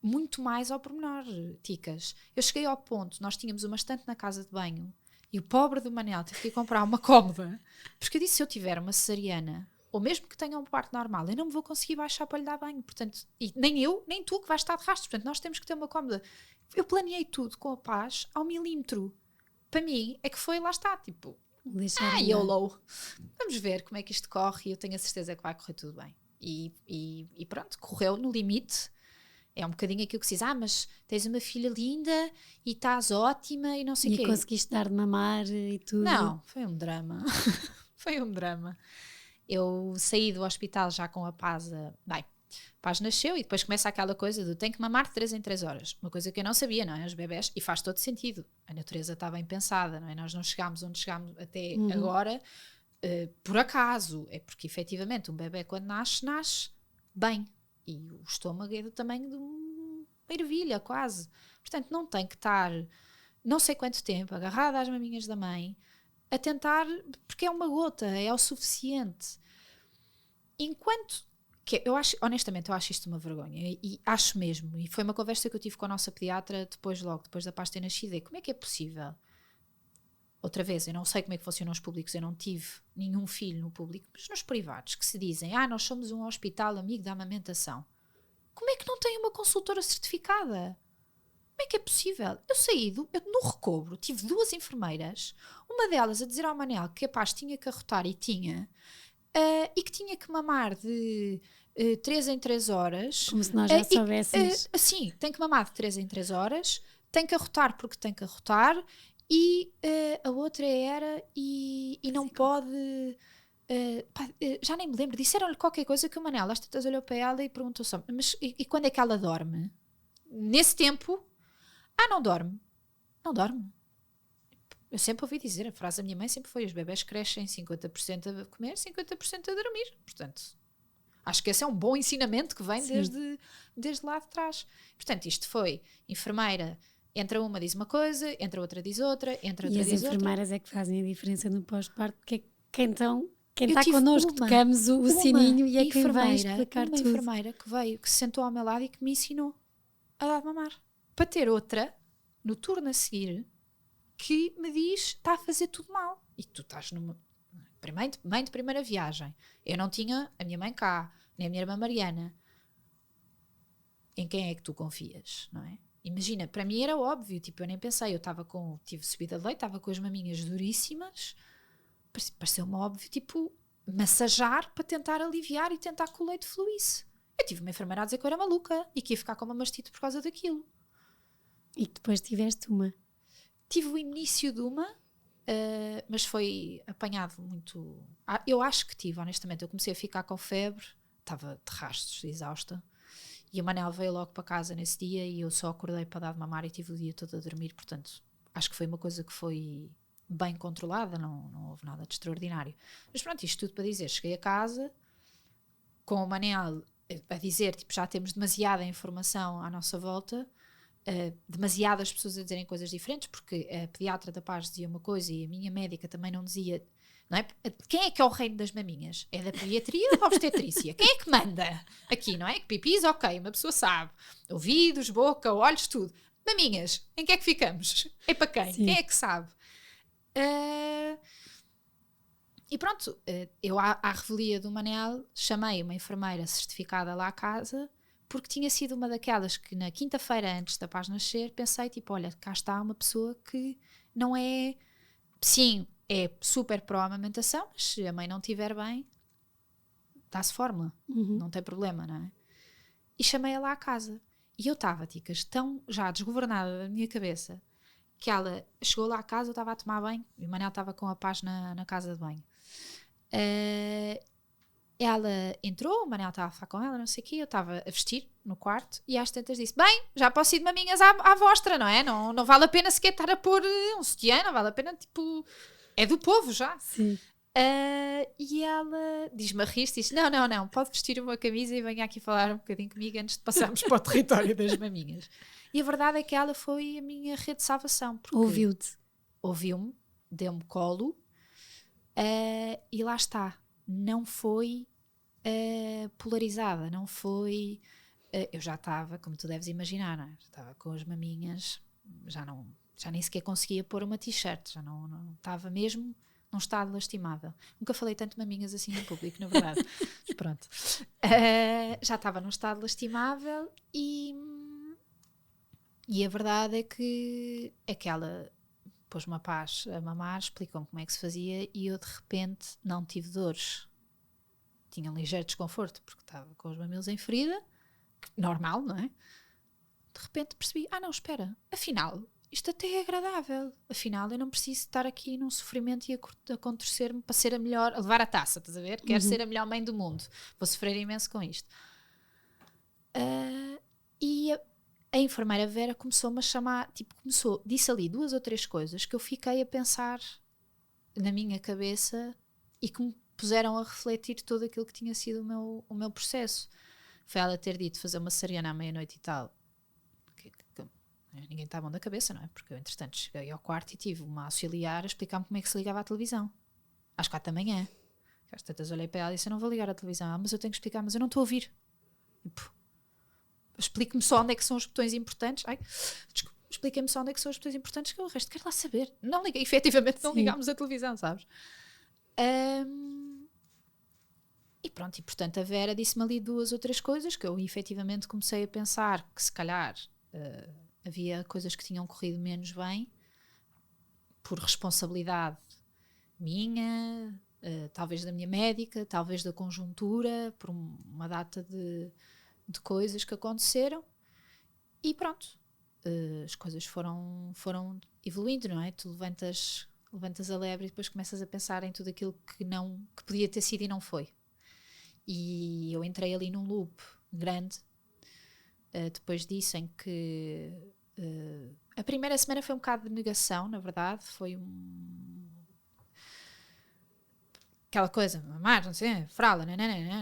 muito mais ao pormenor, ticas. Eu cheguei ao ponto, nós tínhamos uma estante na casa de banho e o pobre do Manel teve que ir comprar uma cómoda, porque eu disse, se eu tiver uma cesariana, ou mesmo que tenha um parto normal, eu não me vou conseguir baixar para lhe dar banho, portanto, e nem eu, nem tu que vais estar de rastros, portanto, nós temos que ter uma cómoda. Eu planeei tudo com a Paz ao milímetro. Para mim, é que foi, lá está, tipo, YOLO. Vamos ver como é que isto corre e eu tenho a certeza que vai correr tudo bem. E pronto, correu no limite. É um bocadinho aquilo que se diz, mas tens uma filha linda e estás ótima e não sei o quê. E conseguiste dar de mamar e tudo. Não, foi um drama. Foi um drama. Eu saí do hospital já com a Paz, Paz nasceu e depois começa aquela coisa do tem que mamar de 3 em 3 horas. Uma coisa que eu não sabia, não é? Os bebés, e faz todo sentido. A natureza está bem pensada, não é? Nós não chegámos onde chegámos até agora por acaso. É porque efetivamente um bebé quando nasce bem. E o estômago é do tamanho de uma ervilha, quase. Portanto, não tem que estar não sei quanto tempo agarrada às maminhas da mãe a tentar, porque é uma gota, é o suficiente. Enquanto Honestamente, eu acho isto uma vergonha. E acho mesmo. E foi uma conversa que eu tive com a nossa pediatra depois da Paz ter nascido. Como é que é possível? Outra vez, eu não sei como é que funcionam os públicos, eu não tive nenhum filho no público, mas nos privados, que se dizem, nós somos um hospital amigo da amamentação. Como é que não tem uma consultora certificada? Como é que é possível? Eu saí no recobro, tive 2 enfermeiras, uma delas a dizer ao Manel que a Paz tinha que arrotar e tinha, e que tinha que mamar de 3 em 3 horas. Como se nós já soubéssemos. Sim, tem que mamar de 3 em 3 horas, tem que arrotar porque tem que arrotar, e a outra era e não pode... já nem me lembro, disseram-lhe qualquer coisa que o Manel às tantas olhou para ela e perguntou só, mas e quando é que ela dorme? Nesse tempo, não dorme. Não dorme. Eu sempre ouvi dizer, a frase da minha mãe sempre foi, os bebés crescem 50% a comer, 50% a dormir. Portanto, acho que esse é um bom ensinamento que vem desde lá de trás. Portanto, isto foi enfermeira, entra uma diz uma coisa, entra outra diz outra, entra outra diz outra. E as enfermeiras é que fazem a diferença no pós-parto, porque quem está connosco, tocamos o sininho e é quem vai explicar tudo. Uma enfermeira que veio, que se sentou ao meu lado e que me ensinou a dar de mamar. Para ter outra, no turno a seguir, que me diz, está a fazer tudo mal. E tu estás numa... Mãe de primeira viagem. Eu não tinha a minha mãe cá, nem a minha irmã Mariana. Em quem é que tu confias, não é? Imagina, para mim era óbvio, tipo, eu nem pensei, tive subida de leite, estava com as maminhas duríssimas, pareceu-me óbvio, tipo, massajar para tentar aliviar e tentar que o leite fluísse. Eu tive uma enfermeira a dizer que eu era maluca e que ia ficar com uma mastite por causa daquilo. E depois tiveste uma? Tive o início de uma, mas foi apanhado muito... eu acho que tive, honestamente, eu comecei a ficar com febre, estava de rastros, exausta. E o Manel veio logo para casa nesse dia e eu só acordei para dar de mamar e tive o dia todo a dormir. Portanto, acho que foi uma coisa que foi bem controlada, não houve nada de extraordinário. Mas pronto, isto tudo para dizer, cheguei a casa com o Manel a dizer, tipo, já temos demasiada informação à nossa volta, demasiadas pessoas a dizerem coisas diferentes, porque a pediatra da Paz dizia uma coisa e a minha médica também não dizia... Não é? Quem é que é o reino das maminhas? É da pediatria ou da obstetrícia? Quem é que manda aqui, não é? Que pipis, ok, uma pessoa sabe. Ouvidos, boca, olhos, tudo. Maminhas, em que é que ficamos? É para quem? Sim. Quem é que sabe? E pronto, eu à revelia do Manel chamei uma enfermeira certificada lá à casa, porque tinha sido uma daquelas que na quinta-feira antes da Paz nascer pensei, tipo, olha, cá está uma pessoa que não é... Sim, é super pró-amamentação, mas se a mãe não estiver bem, dá-se fórmula, não tem problema, não é? E chamei-a lá à casa. E eu estava, ticas, tão já desgovernada da minha cabeça, que ela chegou lá à casa, eu estava a tomar banho, e o Manel estava com a Paz na casa de banho. Ela entrou, o Manel estava a falar com ela, não sei o quê, eu estava a vestir no quarto, e às tantas disse, bem, já posso ir de maminhas à vostra, não é? Não vale a pena sequer estar a pôr um sutiã, não vale a pena, tipo... É do povo já. Sim. E ela diz-me a rir, diz, não, pode vestir uma camisa e venha aqui falar um bocadinho comigo antes de passarmos para o território das maminhas. E a verdade é que ela foi a minha rede de salvação. Ouviu-te. Ouviu-me, deu-me colo, e lá está. Não foi polarizada, não foi... eu já estava, como tu deves imaginar, não é? Já estava com as maminhas, já nem sequer conseguia pôr uma t-shirt, já não estava mesmo num estado lastimável. Nunca falei tanto maminhas assim no público, na verdade. Mas pronto. Já estava num estado lastimável e a verdade é que ela pôs-me a Paz a mamar, explicou-me como é que se fazia e eu de repente não tive dores. Tinha um ligeiro desconforto porque estava com os mamilos em ferida, normal, não é? De repente percebi, não, espera, afinal... Isto até é agradável. Afinal, eu não preciso estar aqui num sofrimento e a contorcer-me para ser a melhor, a levar a taça, estás a ver? Quero ser a melhor mãe do mundo. Vou sofrer imenso com isto. E a enfermeira Vera começou-me a chamar, tipo, disse ali 2 ou 3 coisas que eu fiquei a pensar na minha cabeça e que me puseram a refletir todo aquilo que tinha sido o meu processo. Foi ela ter dito fazer uma cesariana à meia-noite e tal. Ninguém está bom da cabeça, não é? Porque eu, entretanto, cheguei ao quarto e tive uma auxiliar a explicar-me como é que se ligava à televisão. Às 4 da manhã. Às tantas olhei para ela e disse, eu não vou ligar a televisão. Mas eu tenho que explicar, mas eu não estou a ouvir. Tipo, explique-me só onde é que são os botões importantes. Desculpa, expliquem-me só onde é que são os botões importantes, que o resto quero lá saber. Não liguei, efetivamente não ligámos a televisão, sabes? E pronto, e portanto a Vera disse-me ali 2 ou 3 coisas que eu efetivamente comecei a pensar que se calhar havia coisas que tinham corrido menos bem por responsabilidade minha, talvez da minha médica, talvez da conjuntura, por uma data de coisas que aconteceram, e pronto, as coisas foram evoluindo, não é? Tu levantas a lebre e depois começas a pensar em tudo aquilo que podia ter sido e não foi. E eu entrei ali num loop grande depois disso, em que a primeira semana foi um bocado de negação, na verdade, foi aquela coisa, mamar, não sei, frala,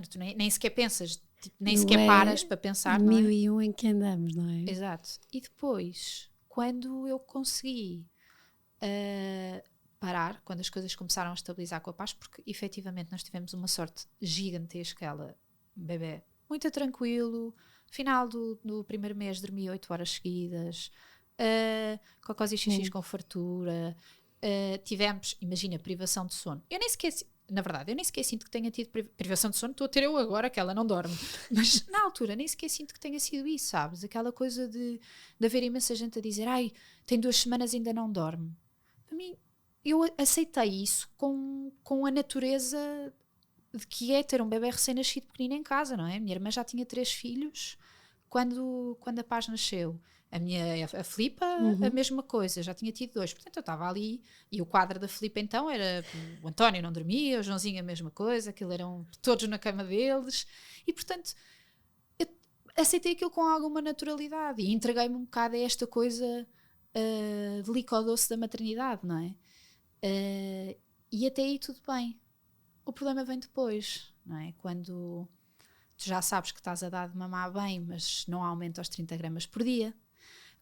tu nem sequer pensas, tipo, nem sequer paras para pensar, não é? 1001 em que andamos, não é? Exato. E depois, quando eu consegui parar, quando as coisas começaram a estabilizar com a paz, porque efetivamente nós tivemos uma sorte gigantesca, ela, bebê, muito tranquilo, final do primeiro mês dormi 8 horas seguidas, cocós e xixis com fartura, tivemos, imagina, privação de sono. Eu nem sequer, na verdade, eu nem sequer sinto que tenha tido privação de sono, estou a ter eu agora, que ela não dorme, mas na altura nem sequer sinto que tenha sido isso, sabes? Aquela coisa de haver imensa gente a dizer, ai, tem 2 semanas e ainda não dorme. Para mim, eu aceitei isso com a natureza de que é ter um bebê recém-nascido pequenino em casa, não é? A minha irmã já tinha 3 filhos quando a Paz nasceu. A Filipa, a mesma coisa, já tinha tido 2. Portanto, eu estava ali, e o quadro da Filipa então era, o António não dormia, o Joãozinho a mesma coisa, aquilo eram todos na cama deles, e portanto, eu aceitei aquilo com alguma naturalidade, e entreguei-me um bocado a esta coisa de líquido doce da maternidade, não é? E até aí tudo bem. O problema vem depois, não é? Quando tu já sabes que estás a dar de mamar bem, mas não aumenta aos 30 gramas por dia.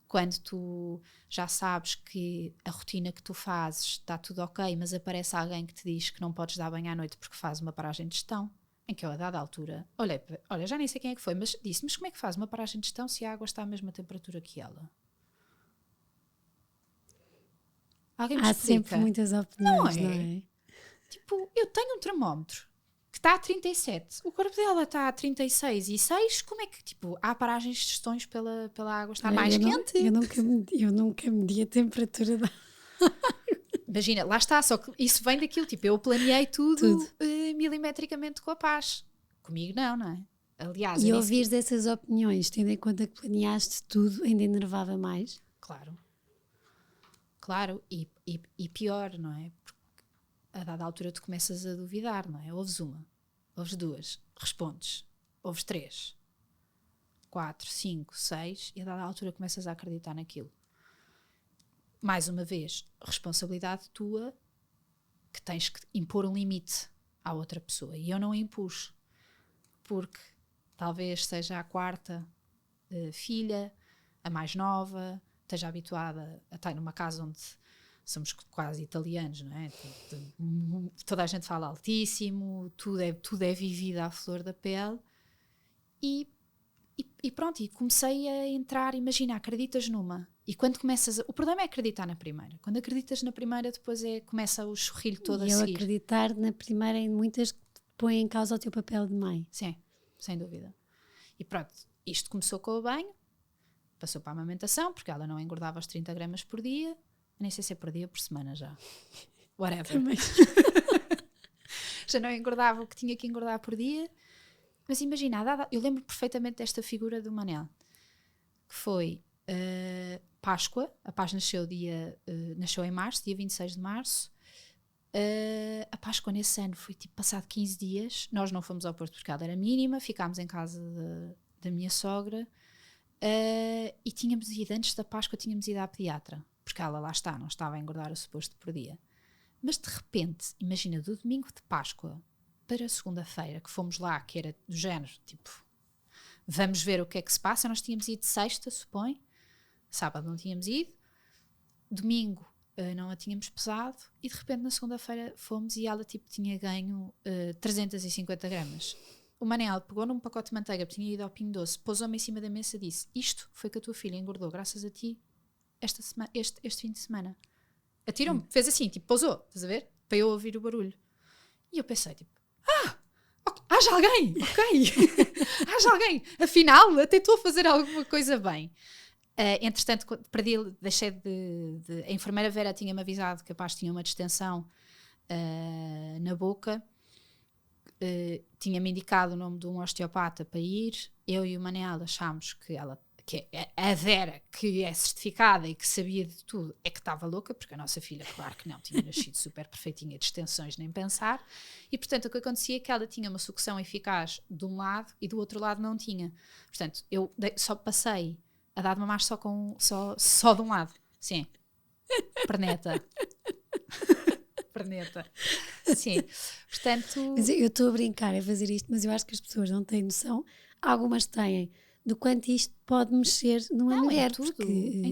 Quando tu já sabes que a rotina que tu fazes está tudo ok, mas aparece alguém que te diz que não podes dar banho à noite porque faz uma paragem de gestão, em que eu a dada altura, olha, já nem sei quem é que foi, mas disse, mas como é que faz uma paragem de gestão se a água está à mesma temperatura que ela? Alguém me Há explica? sempre muitas opiniões, não é? Tipo, eu tenho um termómetro que está a 37, o corpo dela está a 36,6, como é que, tipo, há paragens de gestões pela água estar mais quente? Eu nunca medi a temperatura da... Imagina, lá está, só que isso vem daquilo, tipo, eu planeei tudo. Milimetricamente com a Paz. Comigo não é? Aliás... E ouvires dessas opiniões, tendo em conta que planeaste tudo, ainda enervava mais? Claro, e pior, não é? Porque a dada altura tu começas a duvidar, não é? Ouves uma, ouves 2, respondes, ouves 3, 4, 5, 6, e a dada altura começas a acreditar naquilo. Mais uma vez, responsabilidade tua, que tens que impor um limite à outra pessoa. E eu não impus, porque talvez seja a 4ª filha, a mais nova, esteja habituada a estar numa casa onde somos quase italianos, não é? Toda a gente fala altíssimo, tudo é vivido à flor da pele, e pronto, e comecei a entrar, imagina, acreditas numa, e quando começas, o problema é acreditar na primeira, quando acreditas na primeira depois começa o chorrilho todo e a eu seguir. acreditar na primeira em muitas que põem em causa o teu papel de mãe. Sim, sem dúvida. E pronto, isto começou com o banho, passou para a amamentação, porque ela não engordava os 30 gramas por dia, nem sei se é por dia ou por semana já. Whatever. Também. Já não engordava o que tinha que engordar por dia. Mas imagina, eu lembro perfeitamente desta figura do Manel, que foi Páscoa. A Paz nasceu em março, dia 26 de março. A Páscoa nesse ano foi tipo passado 15 dias. Nós não fomos ao Porto porque ela era mínima, ficámos em casa da minha sogra. E tínhamos ido, antes da Páscoa, tínhamos ido à pediatra, porque ela lá está, não estava a engordar o suposto por dia. Mas de repente, imagina, do domingo de Páscoa para segunda-feira, que fomos lá, que era do género, tipo, vamos ver o que é que se passa. Nós tínhamos ido sexta, supõe, sábado não tínhamos ido, domingo não a tínhamos pesado, e de repente na segunda-feira fomos e ela tipo tinha ganho 350 gramas. O Manel pegou num pacote de manteiga, tinha ido ao Pingo Doce, pôs-me em cima da mesa e disse: isto foi que a tua filha engordou graças a ti este fim de semana. Atirou-me, fez assim, tipo, pousou, estás a ver? Para eu ouvir o barulho. E eu pensei, tipo, haja alguém, ok, haja alguém, afinal até estou a fazer alguma coisa bem. Entretanto, deixei de... A enfermeira Vera tinha-me avisado que a Paz tinha uma distensão na boca, tinha-me indicado o nome de um osteopata para ir. Eu e o Manel achámos que a Vera, que é certificada e que sabia de tudo, é que estava louca, porque a nossa filha, claro que não, tinha nascido super perfeitinha, de extensões nem pensar, e portanto o que acontecia é que ela tinha uma sucção eficaz de um lado e do outro lado não tinha. Portanto, eu só passei a dar de mamar só de um lado. Sim. Perneta. Perneta. Sim. Portanto... Mas eu estou a brincar a fazer isto, mas eu acho que as pessoas não têm noção, algumas têm, do quanto isto pode mexer numa mulher, porque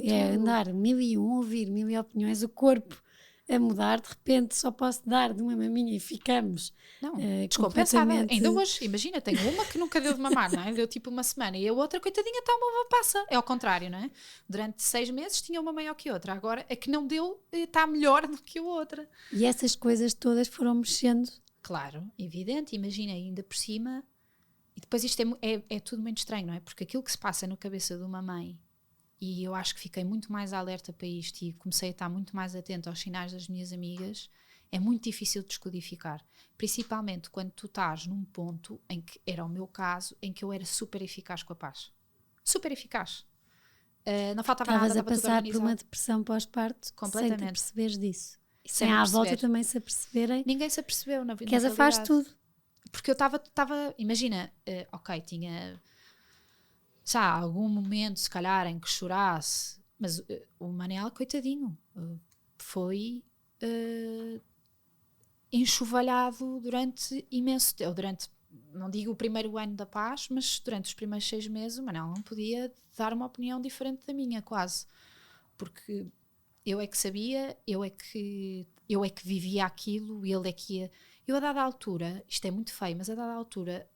é andar 1001, ouvir 1000 opiniões, o corpo a mudar, de repente só posso dar de uma maminha e ficamos descompensada. Ainda hoje, imagina, tenho uma que nunca deu de mamar, não é? Deu tipo uma semana, e a outra, coitadinha, está uma passa. É ao contrário, não é? Durante 6 meses tinha uma maior que a outra, agora a que não deu está melhor do que a outra. E essas coisas todas foram mexendo. Claro, evidente, imagina, ainda por cima. E depois isto é tudo muito estranho, não é? Porque aquilo que se passa na cabeça de uma mãe, e eu acho que fiquei muito mais alerta para isto e comecei a estar muito mais atenta aos sinais das minhas amigas, é muito difícil de descodificar. Principalmente quando tu estás num ponto, em que era o meu caso, em que eu era super eficaz com a Paz. Super eficaz. Não faltava nada. Estavas a passar por uma depressão pós-parto sem te perceberes disso. E sem à volta também se aperceberem. Ninguém se apercebeu, na que essa faz tudo. Porque eu estava, imagina, ok, tinha algum momento se calhar em que chorasse, mas o Manel, coitadinho, foi enxovalhado durante imenso tempo, não digo o primeiro ano da Paz, mas durante os primeiros 6 meses o Manel não podia dar uma opinião diferente da minha, quase, porque eu é que sabia, eu é que vivia aquilo, e ele é que ia. Eu, a dada altura, isto é muito feio, mas a dada altura,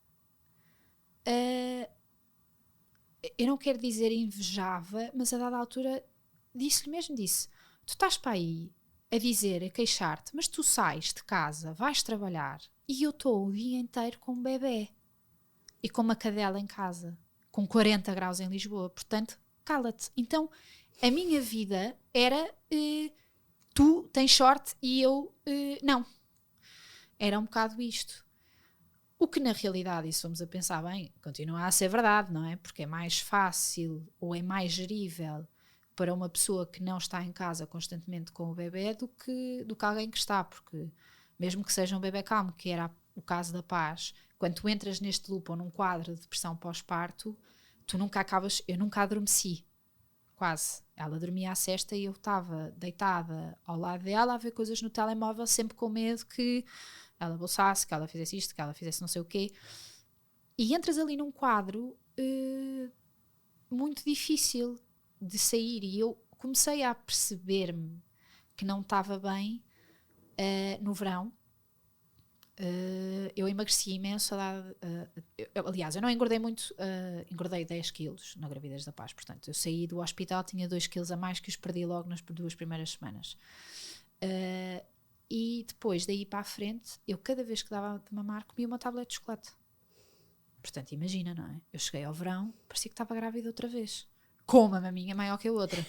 eu não quero dizer invejava, mas a dada altura disse-lhe mesmo, tu estás para aí a dizer, a queixar-te, mas tu sais de casa, vais trabalhar, e eu estou o dia inteiro com um bebê e com uma cadela em casa, com 40 graus em Lisboa, portanto, cala-te. Então, a minha vida era tu tens sorte e eu não. Era um bocado isto. O que na realidade, e se formos a pensar bem, continua a ser verdade, não é? Porque é mais fácil ou é mais gerível para uma pessoa que não está em casa constantemente com o bebê do que alguém que está, porque mesmo que seja um bebê calmo, que era o caso da Paz, quando tu entras neste loop ou num quadro de depressão pós-parto, eu nunca adormeci, quase. Ela dormia à sesta e eu estava deitada ao lado dela a ver coisas no telemóvel, sempre com medo que ela bolsasse, que ela fizesse isto, que ela fizesse não sei o quê. E entras ali num quadro muito difícil de sair, e eu comecei a perceber-me que não estava bem no verão. Eu emagreci imenso, aliás, eu não engordei muito, engordei 10 quilos na gravidez da Paz, portanto eu saí do hospital, tinha 2 quilos a mais, que os perdi logo nas 2 primeiras semanas, e depois daí para a frente, eu cada vez que dava de mamar comia uma tablete de chocolate. Portanto, imagina, não é? Eu cheguei ao verão, parecia que estava grávida outra vez, com uma maminha maior que a outra.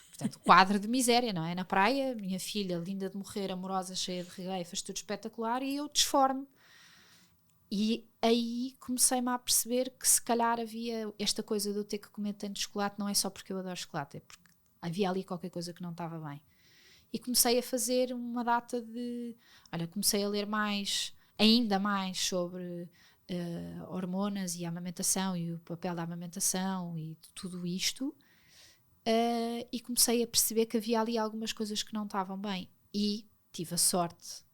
Portanto, quadro de miséria, não é? Na praia, minha filha, linda de morrer, amorosa, cheia de regueifas, tudo espetacular, e eu disforme. E aí comecei-me a perceber que se calhar havia esta coisa de eu ter que comer tanto chocolate, não é só porque eu adoro chocolate, é porque havia ali qualquer coisa que não estava bem. E comecei a fazer uma data de... comecei a ler ainda mais sobre hormonas e a amamentação e o papel da amamentação e tudo isto. E comecei a perceber que havia ali algumas coisas que não estavam bem, e tive a sorte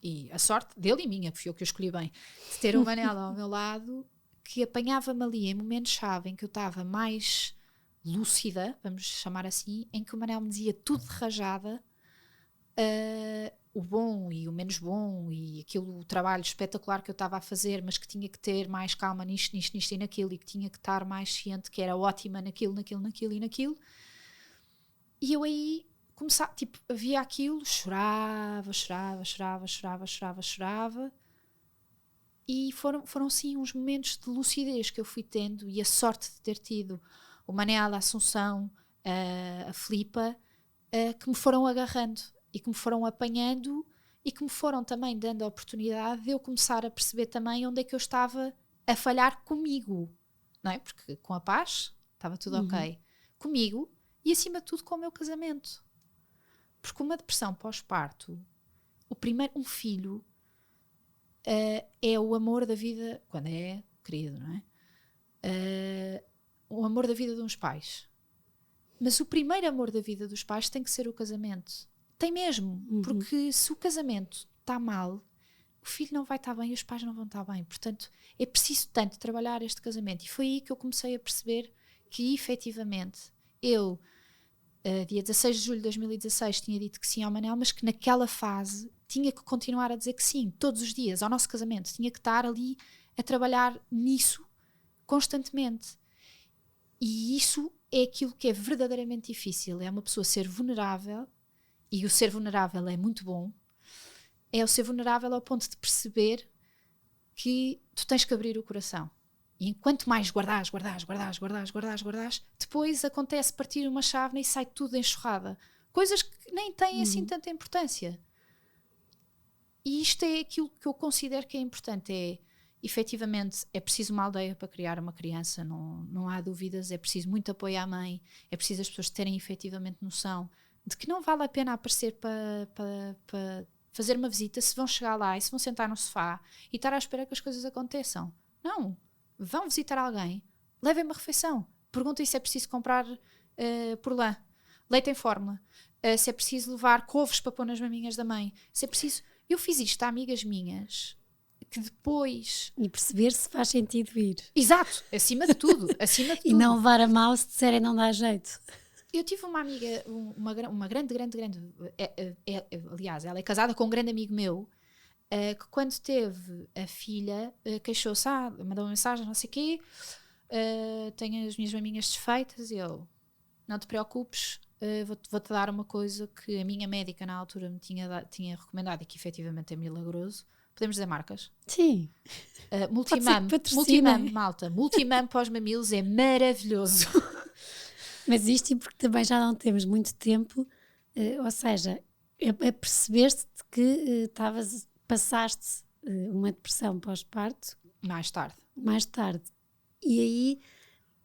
e a sorte dele e minha, que fui eu que eu escolhi bem, de ter o Manel ao meu lado, que apanhava-me ali em momentos-chave em que eu estava mais lúcida, vamos chamar assim, em que o Manel me dizia tudo de rajada, o bom e o menos bom, e aquilo, o trabalho espetacular que eu estava a fazer, mas que tinha que ter mais calma nisto e naquilo, e que tinha que estar mais ciente que era ótima naquilo. E eu aí começava, tipo, havia aquilo, chorava. E foram sim uns momentos de lucidez que eu fui tendo, e a sorte de ter tido o Manel, a Assunção, a Filipa, que me foram agarrando e que me foram apanhando e que me foram também dando a oportunidade de eu começar a perceber também onde é que eu estava a falhar comigo, não é? Porque com a Paz estava tudo ok. Comigo e acima de tudo com o meu casamento. Porque uma depressão pós-parto, um filho é o amor da vida, quando é querido, não é? O amor da vida de uns pais. Mas o primeiro amor da vida dos pais tem que ser o casamento. Tem mesmo, porque se o casamento está mal, o filho não vai estar bem e os pais não vão estar bem. Portanto, é preciso tanto trabalhar este casamento. E foi aí que eu comecei a perceber que, efetivamente, eu, dia 16 de julho de 2016, tinha dito que sim ao Manel, mas que naquela fase tinha que continuar a dizer que sim, todos os dias, ao nosso casamento. Tinha que estar ali a trabalhar nisso constantemente. E isso é aquilo que é verdadeiramente difícil. É uma pessoa ser vulnerável, e o ser vulnerável é muito bom. É o ser vulnerável ao ponto de perceber que tu tens que abrir o coração. E enquanto mais guardares, depois acontece partir uma chávena e sai tudo enxurrada. Coisas que nem têm assim tanta importância. E isto é aquilo que eu considero que é importante. Efetivamente, é preciso uma aldeia para criar uma criança, não há dúvidas. É preciso muito apoio à mãe, é preciso as pessoas terem efetivamente noção de que não vale a pena aparecer para fazer uma visita se vão chegar lá e se vão sentar no sofá e estar à espera que as coisas aconteçam. Não. Vão visitar alguém, levem uma refeição, perguntem se é preciso comprar porlã, leite em fórmula, se é preciso levar couves para pôr nas maminhas da mãe, se é preciso... Eu fiz isto a amigas minhas que depois... E perceber se faz sentido ir. Exato, acima de tudo. E não levar a mal se disserem não dá jeito. Eu tive uma amiga, uma grande, aliás, ela é casada com um grande amigo meu, que quando teve a filha, queixou-se, mandou uma mensagem, não sei o quê, tenho as minhas maminhas desfeitas, e eu, não te preocupes, vou-te dar uma coisa que a minha médica na altura me tinha recomendado e que efetivamente é milagroso. Podemos dizer marcas? Sim. Multimam, malta. Multimam para os mamilos é maravilhoso. Mas isto porque também já não temos muito tempo, ou seja, perceber-te que passaste uma depressão pós-parto. Mais tarde. E aí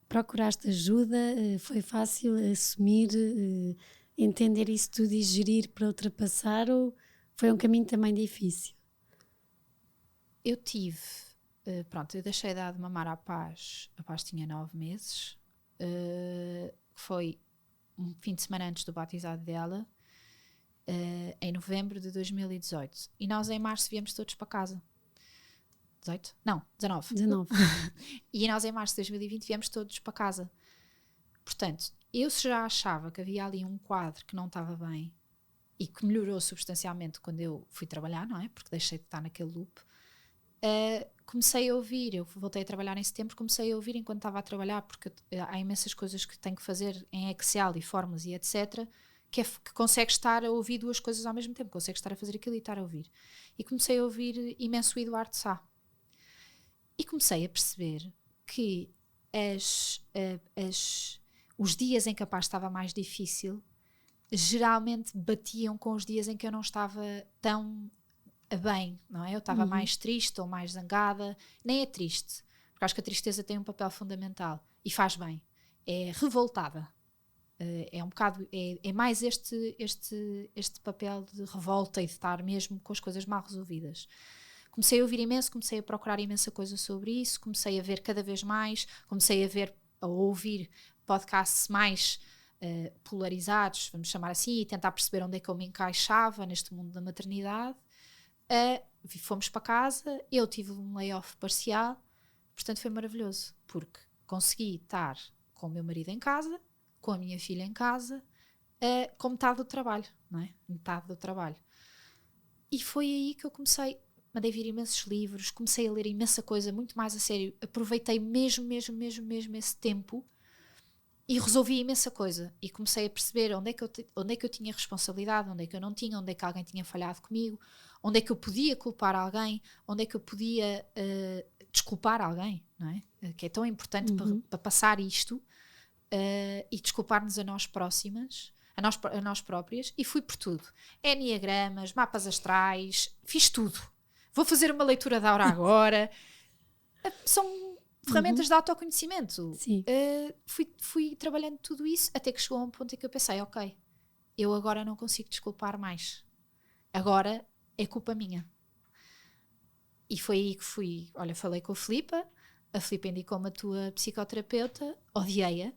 procuraste ajuda, foi fácil assumir, entender isso tudo e gerir para ultrapassar, ou foi um caminho também difícil? Eu tive, eu deixei de mamar à Paz, a Paz tinha 9 meses, foi um fim de semana antes do batizado dela, em novembro de 2018, e nós em março viemos todos para casa. 18? Não, 19. E nós em março de 2020 viemos todos para casa. Portanto, eu já achava que havia ali um quadro que não estava bem e que melhorou substancialmente quando eu fui trabalhar, não é? Porque deixei de estar naquele loop. Comecei a ouvir, eu voltei a trabalhar em setembro, comecei a ouvir enquanto estava a trabalhar, porque há imensas coisas que tenho que fazer em Excel e fórmulas e etc, que consegues estar a ouvir duas coisas ao mesmo tempo, consegues estar a fazer aquilo e estar a ouvir. E comecei a ouvir imenso o Eduardo Sá. E comecei a perceber que os dias em que a Paz estava mais difícil geralmente batiam com os dias em que eu não estava tão bem, não é? Eu estava mais triste ou mais zangada. Nem é triste, porque acho que a tristeza tem um papel fundamental e faz bem. É revoltada. É um bocado, é mais este papel de revolta e de estar mesmo com as coisas mal resolvidas. Comecei a ouvir imenso, comecei a procurar imensa coisa sobre isso, comecei a ver cada vez mais, comecei a ouvir podcasts mais polarizados, vamos chamar assim, e tentar perceber onde é que eu me encaixava neste mundo da maternidade. Fomos para casa, eu tive um layoff parcial, portanto foi maravilhoso, porque consegui estar com o meu marido em casa, com a minha filha em casa, com metade do trabalho, não é? Metade do trabalho. E foi aí que eu comecei, mandei vir imensos livros, comecei a ler imensa coisa, muito mais a sério, aproveitei mesmo esse tempo e resolvi imensa coisa. E comecei a perceber onde é que eu tinha responsabilidade, onde é que eu não tinha, onde é que alguém tinha falhado comigo, onde é que eu podia culpar alguém, onde é que eu podia desculpar alguém, não é? Que é tão importante para passar isto e desculpar-nos a nós próximas, a nós próprias, e fui por tudo. Enneagramas, mapas astrais, fiz tudo. Vou fazer uma leitura da aura agora. São ferramentas de autoconhecimento. Fui trabalhando tudo isso até que chegou a um ponto em que eu pensei, ok, eu agora não consigo desculpar mais. Agora é culpa minha. E foi aí que fui, olha, falei com a Filipa indicou-me a tua psicoterapeuta, odiei-a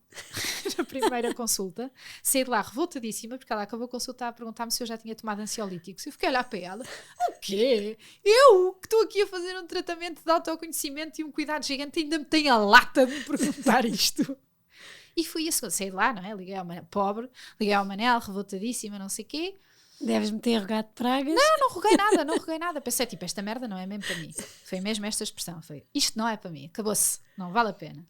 na primeira consulta, saí de lá revoltadíssima porque ela acabou a consulta a perguntar-me se eu já tinha tomado ansiolíticos. Eu fiquei a olhar para ela, o quê? Eu que estou aqui a fazer um tratamento de autoconhecimento e um cuidado gigante ainda me tenho a lata de me perguntar isto. E fui a segunda, saí de lá, não é? Liguei ao Manel, revoltadíssima, não sei o quê. Deves-me ter rogado pragas. Não roguei nada. Pensei, tipo, esta merda não é mesmo para mim. Foi mesmo esta expressão. Foi, isto não é para mim. Acabou-se. Não vale a pena.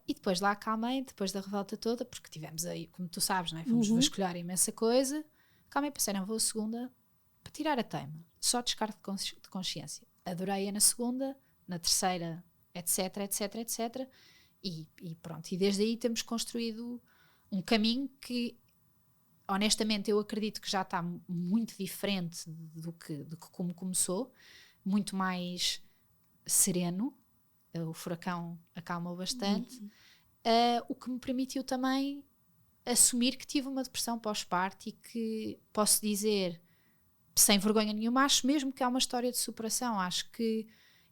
E depois lá acalmei, depois da revolta toda, porque tivemos aí, como tu sabes, não é? Fomos vasculhar imensa coisa. Acalmei e pensei, não, vou a segunda para tirar a teima. Só descargo de consciência. Adorei-a na segunda, na terceira, etc. E pronto. E desde aí temos construído um caminho que honestamente eu acredito que já está muito diferente do que como começou, muito mais sereno. O furacão acalmou bastante, o que me permitiu também assumir que tive uma depressão pós-parto e que posso dizer sem vergonha nenhuma, acho mesmo que é uma história de superação. Acho que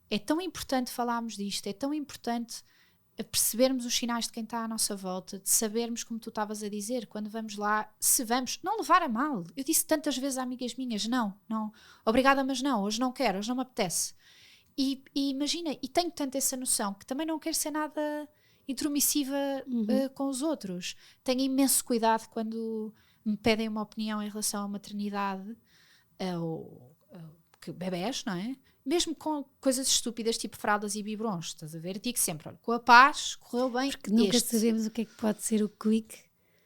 é tão importante falarmos disto, é tão importante percebermos os sinais de quem está à nossa volta, de sabermos, como tu estavas a dizer, quando vamos lá, se vamos, não levar a mal. Eu disse tantas vezes a amigas minhas, não, obrigada, mas não, hoje não quero, hoje não me apetece. E imagina, e tenho tanto essa noção, que também não quero ser nada intromissiva com os outros. Tenho imenso cuidado quando me pedem uma opinião em relação à maternidade, ou bebés, não é? Mesmo com coisas estúpidas tipo fraldas e biberons, estás a ver? Digo sempre, olha, com a paz, correu bem. Porque nunca sabemos o que é que pode ser o clique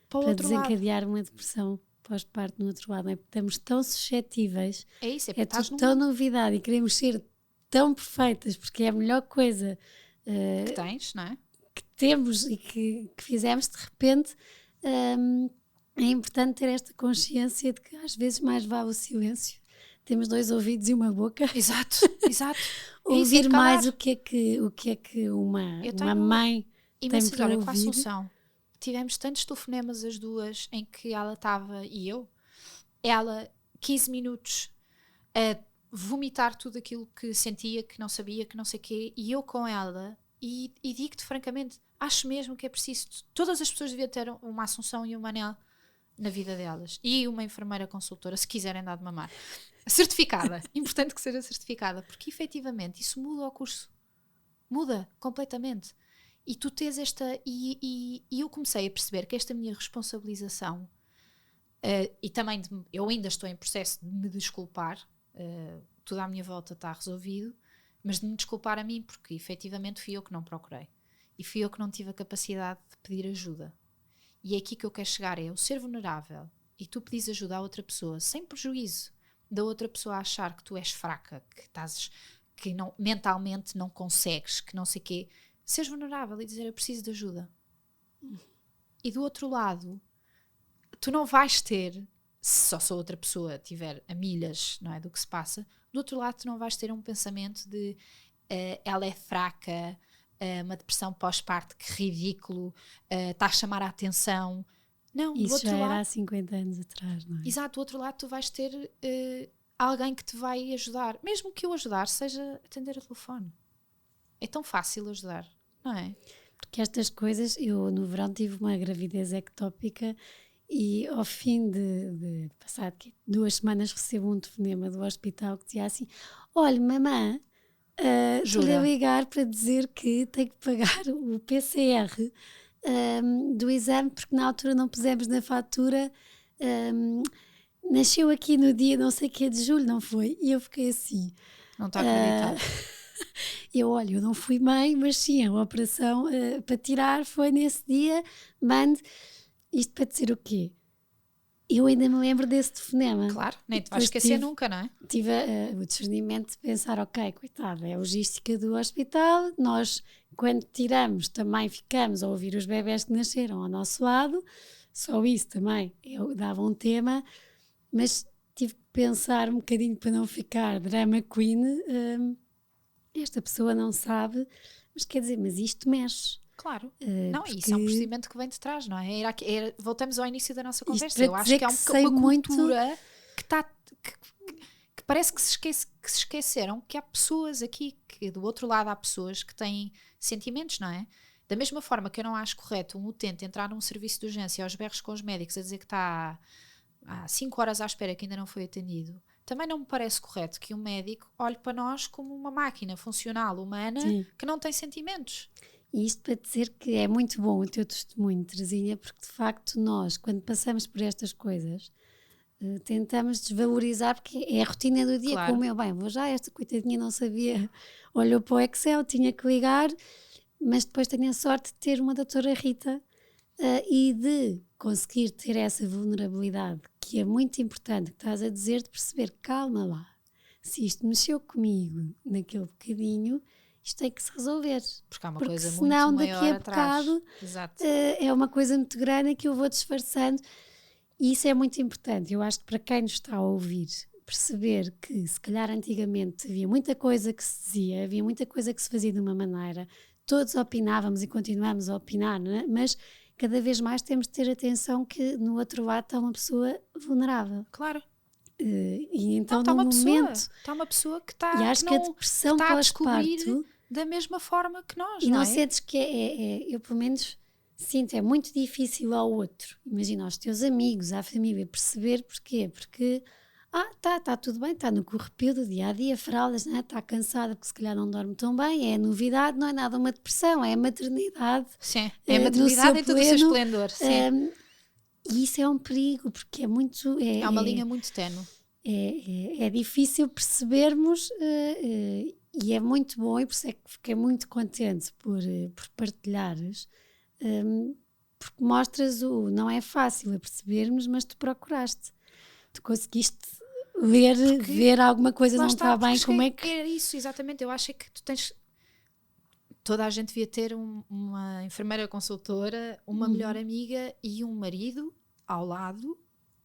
para desencadear uma depressão pós-parto no outro lado, não é? Porque estamos tão suscetíveis, é isso, é tudo tão novidade e queremos ser tão perfeitas porque é a melhor coisa que tens, não é? Que temos e que fizemos de repente. É importante ter esta consciência de que às vezes mais vale o silêncio. Temos 2 ouvidos e uma boca. Exato. Ouvir mais o que é que uma mãe tem para ouvir. Com a Assunção, tivemos tantos telefonemas as duas em que ela estava, e ela 15 minutos a vomitar tudo aquilo que sentia, que não sabia, que não sei o quê, e eu com ela, e digo-te francamente, acho mesmo que é preciso, todas as pessoas deviam ter uma Assunção e um Manel na vida delas, e uma enfermeira consultora, se quiserem dar de mamar. Certificada, importante que seja certificada, porque efetivamente isso muda o curso, muda completamente. E tu tens esta, e eu comecei a perceber que esta minha responsabilização, e também eu ainda estou em processo de me desculpar, tudo à minha volta está resolvido, mas de me desculpar a mim, porque efetivamente fui eu que não procurei, e fui eu que não tive a capacidade de pedir ajuda. E é aqui que eu quero chegar, é o ser vulnerável, e tu pedis ajuda a outra pessoa, sem prejuízo da outra pessoa achar que tu és fraca, que não, mentalmente não consegues, que não sei o quê. Seres vulnerável e dizer, eu preciso de ajuda. E do outro lado, tu não vais ter, se só a outra pessoa estiver a milhas, não é, do que se passa, do outro lado tu não vais ter um pensamento de ela é fraca, uma depressão pós-parto, que ridículo, está a chamar a atenção. Não, isso do outro já lado, era há 50 anos atrás, não é? Exato, do outro lado tu vais ter alguém que te vai ajudar. Mesmo que o ajudar seja atender o telefone. É tão fácil ajudar, não é? Porque estas coisas, eu no verão tive uma gravidez ectópica e ao fim de passar 2 semanas recebo um telefonema do hospital que dizia assim, olha mamã, estou-lhe a ligar para dizer que tenho que pagar o PCR do exame, porque na altura não pusemos na fatura, nasceu aqui no dia não sei que de julho, não foi? E eu fiquei assim. Não está acreditado. Eu não fui mãe, mas sim, a operação para tirar foi nesse dia, mande. Isto para dizer o quê? Eu ainda me lembro desse telefonema. Claro, nem te vais esquecer nunca, não é? Tive o discernimento de pensar, ok, coitada, é a logística do hospital, nós quando tiramos também ficamos a ouvir os bebés que nasceram ao nosso lado, só isso também eu dava um tema, mas tive que pensar um bocadinho para não ficar drama queen, esta pessoa não sabe, mas quer dizer, mas isto mexe. Claro. Não, porque... isso é um procedimento que vem de trás, não é? Voltamos ao início da nossa conversa. Eu acho que é uma cultura que parece que se esqueceram que há pessoas aqui, que do outro lado há pessoas que têm sentimentos, não é? Da mesma forma que eu não acho correto um utente entrar num serviço de urgência aos berros com os médicos a dizer que está há 5 horas à espera que ainda não foi atendido, também não me parece correto que um médico olhe para nós como uma máquina funcional, humana, sim, que não tem sentimentos. E isto para dizer que é muito bom o teu testemunho, Teresinha, porque de facto nós, quando passamos por estas coisas, tentamos desvalorizar, porque é a rotina do dia, claro. Como eu, vou já, esta coitadinha não sabia, olhou para o Excel, tinha que ligar, mas depois tenho a sorte de ter uma doutora Rita e de conseguir ter essa vulnerabilidade, que é muito importante, que estás a dizer, de perceber, calma lá, se isto mexeu comigo naquele bocadinho, isto tem que se resolver, porque há uma porque coisa senão muito daqui a bocado é uma coisa muito grande que eu vou disfarçando, e isso é muito importante. Eu acho que para quem nos está a ouvir, perceber que se calhar antigamente havia muita coisa que se dizia, havia muita coisa que se fazia de uma maneira, todos opinávamos e continuamos a opinar, não é? Mas cada vez mais temos de ter atenção que no outro lado está uma pessoa vulnerável. Claro. E então não, no momento está uma pessoa que está, e acho que a depressão pós-parto da mesma forma que nós, e não é? sentes que eu pelo menos sinto, é muito difícil ao outro, imagina aos teus amigos, à família, perceber porquê, porque está tudo bem, está no corrupio do dia-a-dia, fraldas, está cansada porque se calhar não dorme tão bem, é novidade, não é nada uma depressão, é a maternidade. Sim, é a maternidade em todo o seu esplendor, sim. E isso é um perigo, porque é muito... É uma linha muito ténue. É difícil percebermos e é muito bom, e por isso é que fiquei muito contente por partilhares, porque mostras não é fácil a percebermos, mas tu procuraste, tu conseguiste ver alguma coisa não está bem, como é que... É isso, exatamente, eu acho que tu tens... Toda a gente devia ter uma enfermeira consultora, uma melhor amiga e um marido ao lado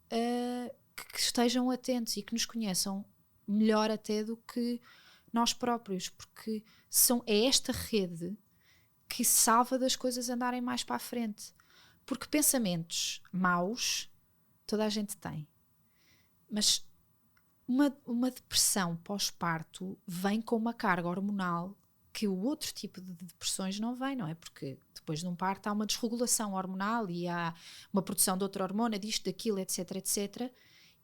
que estejam atentos e que nos conheçam melhor até do que nós próprios, porque é esta rede que salva das coisas andarem mais para a frente. Porque pensamentos maus toda a gente tem. Mas uma depressão pós-parto vem com uma carga hormonal que o outro tipo de depressões não vem, não é? Porque depois de um parto há uma desregulação hormonal e há uma produção de outra hormona, disto, daquilo, etc, etc.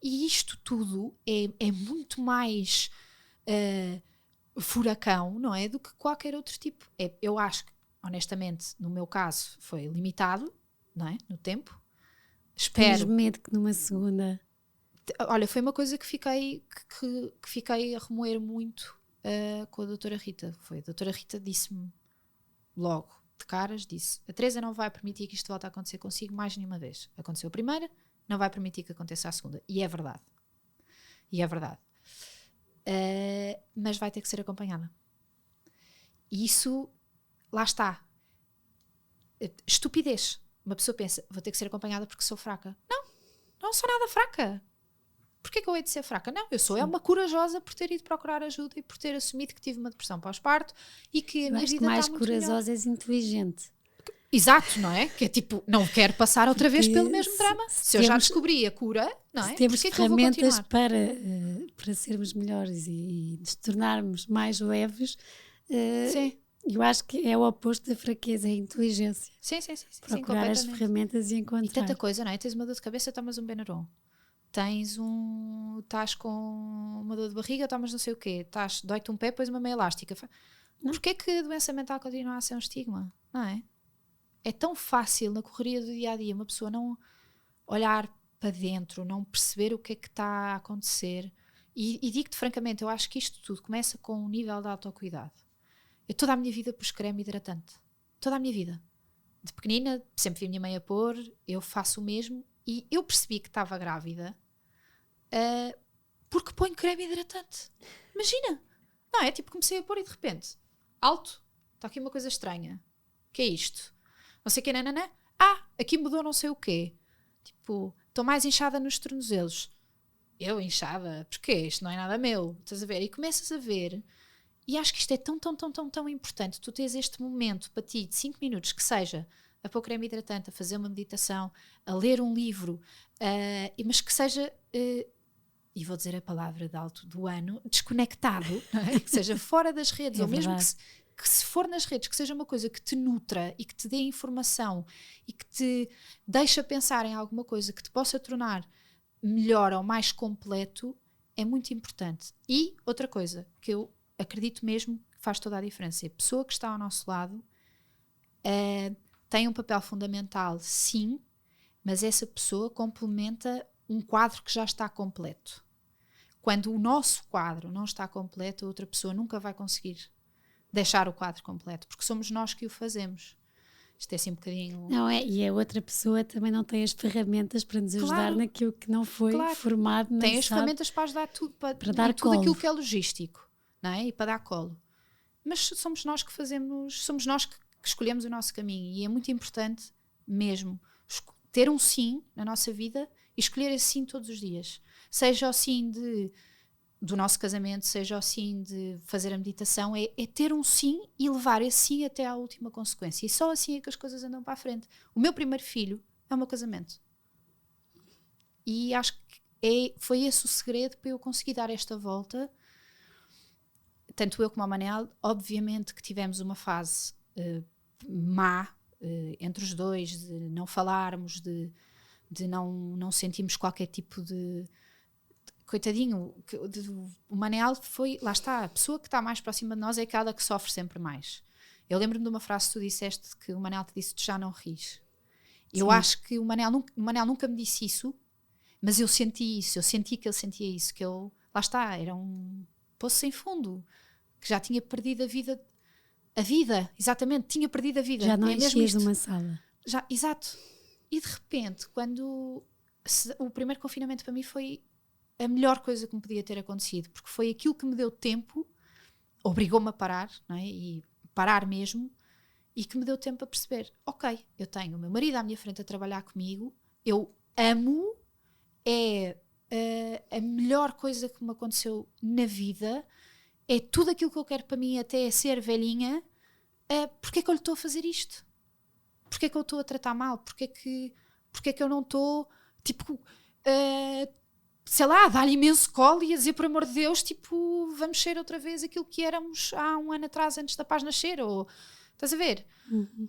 E isto tudo é muito mais furacão, não é? Do que qualquer outro tipo. Eu acho que, honestamente, no meu caso, foi limitado, não é? No tempo. Espero. Tens medo que numa segunda... Olha, foi uma coisa que fiquei a remoer muito com a doutora Rita. A doutora Rita disse-me logo, de caras, disse: a Teresa não vai permitir que isto volte a acontecer consigo mais nenhuma vez. Aconteceu a primeira, não vai permitir que aconteça a segunda. E é verdade. Mas vai ter que ser acompanhada. E isso, lá está. Estupidez. Uma pessoa pensa: vou ter que ser acompanhada porque sou fraca. Não sou nada fraca. Porquê que eu hei de ser fraca? Não, eu sou uma corajosa por ter ido procurar ajuda e por ter assumido que tive uma depressão pós-parto e que a minha vida está muito melhor. Mais corajosa és inteligente. Exato, não é? Que é tipo, não quero passar outra vez pelo mesmo drama. Se eu já descobri a cura, não é? Temos ferramentas para sermos melhores e nos tornarmos mais leves. Sim. Eu acho que é o oposto da fraqueza, é a inteligência. Sim. Procurar as ferramentas e encontrar. E tanta coisa, não é? Tens uma dor de cabeça, tomas um Benuron. Estás com uma dor de barriga, tomas não sei o quê. Dói-te um pé, pões uma meia elástica. Porquê que a doença mental continua a ser um estigma? Não é? É tão fácil na correria do dia-a-dia uma pessoa não olhar para dentro, não perceber o que é que está a acontecer. E digo-te francamente, eu acho que isto tudo começa com um nível de autocuidado. Eu toda a minha vida pus creme hidratante. Toda a minha vida. De pequenina, sempre vi a minha mãe a pôr, eu faço o mesmo. E eu percebi que estava grávida porque ponho creme hidratante. Imagina! Não, é tipo, comecei a pôr e de repente, alto, está aqui uma coisa estranha. O que é isto? Não sei o que, nananã. Aqui mudou não sei o quê. Tipo, estou mais inchada nos tornozelos. Eu inchada? Porquê? Isto não é nada meu. Estás a ver? E começas a ver. E acho que isto é tão importante. Tu tens este momento para ti de 5 minutos, que seja a pôr creme hidratante, a fazer uma meditação, a ler um livro, mas que seja, e vou dizer a palavra de alto do ano, desconectado, não é? Que seja fora das redes, ou mesmo que se for nas redes, que seja uma coisa que te nutra e que te dê informação e que te deixa pensar em alguma coisa que te possa tornar melhor ou mais completo, é muito importante. E outra coisa que eu acredito mesmo que faz toda a diferença, a pessoa que está ao nosso lado tem um papel fundamental, sim, mas essa pessoa complementa um quadro que já está completo. Quando o nosso quadro não está completo, a outra pessoa nunca vai conseguir deixar o quadro completo, porque somos nós que o fazemos. Isto é assim um bocadinho... Não é? E a outra pessoa também não tem as ferramentas para nos ajudar naquilo que não foi formado. Tem as ferramentas para ajudar tudo, para dar tudo aquilo que é logístico, não é? E para dar colo. Mas somos nós que fazemos, somos nós que escolhemos o nosso caminho, e é muito importante mesmo ter um sim na nossa vida e escolher esse sim todos os dias. Seja o sim do nosso casamento, seja o sim de fazer a meditação, é ter um sim e levar esse sim até à última consequência. E só assim é que as coisas andam para a frente. O meu primeiro filho é o meu casamento. E acho que foi esse o segredo para eu conseguir dar esta volta. Tanto eu como a Manel, obviamente que tivemos uma fase má entre os dois, de não falarmos, de não sentirmos qualquer tipo de... Coitadinho, o Manel foi, lá está, a pessoa que está mais próxima de nós é aquela que sofre sempre mais. Eu lembro-me de uma frase que tu disseste, que o Manel te disse: tu já não ris. Eu acho que o Manel nunca me disse isso, mas eu senti isso, eu senti que ele sentia isso, que eu, lá está, era um poço sem fundo, que já tinha perdido a vida, exatamente, tinha perdido a vida. Já não enchias uma sala. Já, exato. E de repente, quando o primeiro confinamento para mim foi a melhor coisa que me podia ter acontecido, porque foi aquilo que me deu tempo, obrigou-me a parar, não é? E parar mesmo, e que me deu tempo a perceber, ok, eu tenho o meu marido à minha frente a trabalhar comigo, eu amo, é a melhor coisa que me aconteceu na vida, é tudo aquilo que eu quero para mim até ser velhinha. Porque é que eu lhe estou a fazer isto? Porque é que eu estou a tratar mal? Porque é que eu não estou, tipo... sei lá, a dar imenso colo e a dizer, por amor de Deus, tipo, vamos ser outra vez aquilo que éramos há um ano atrás, antes da paz nascer, ou, estás a ver? Uhum.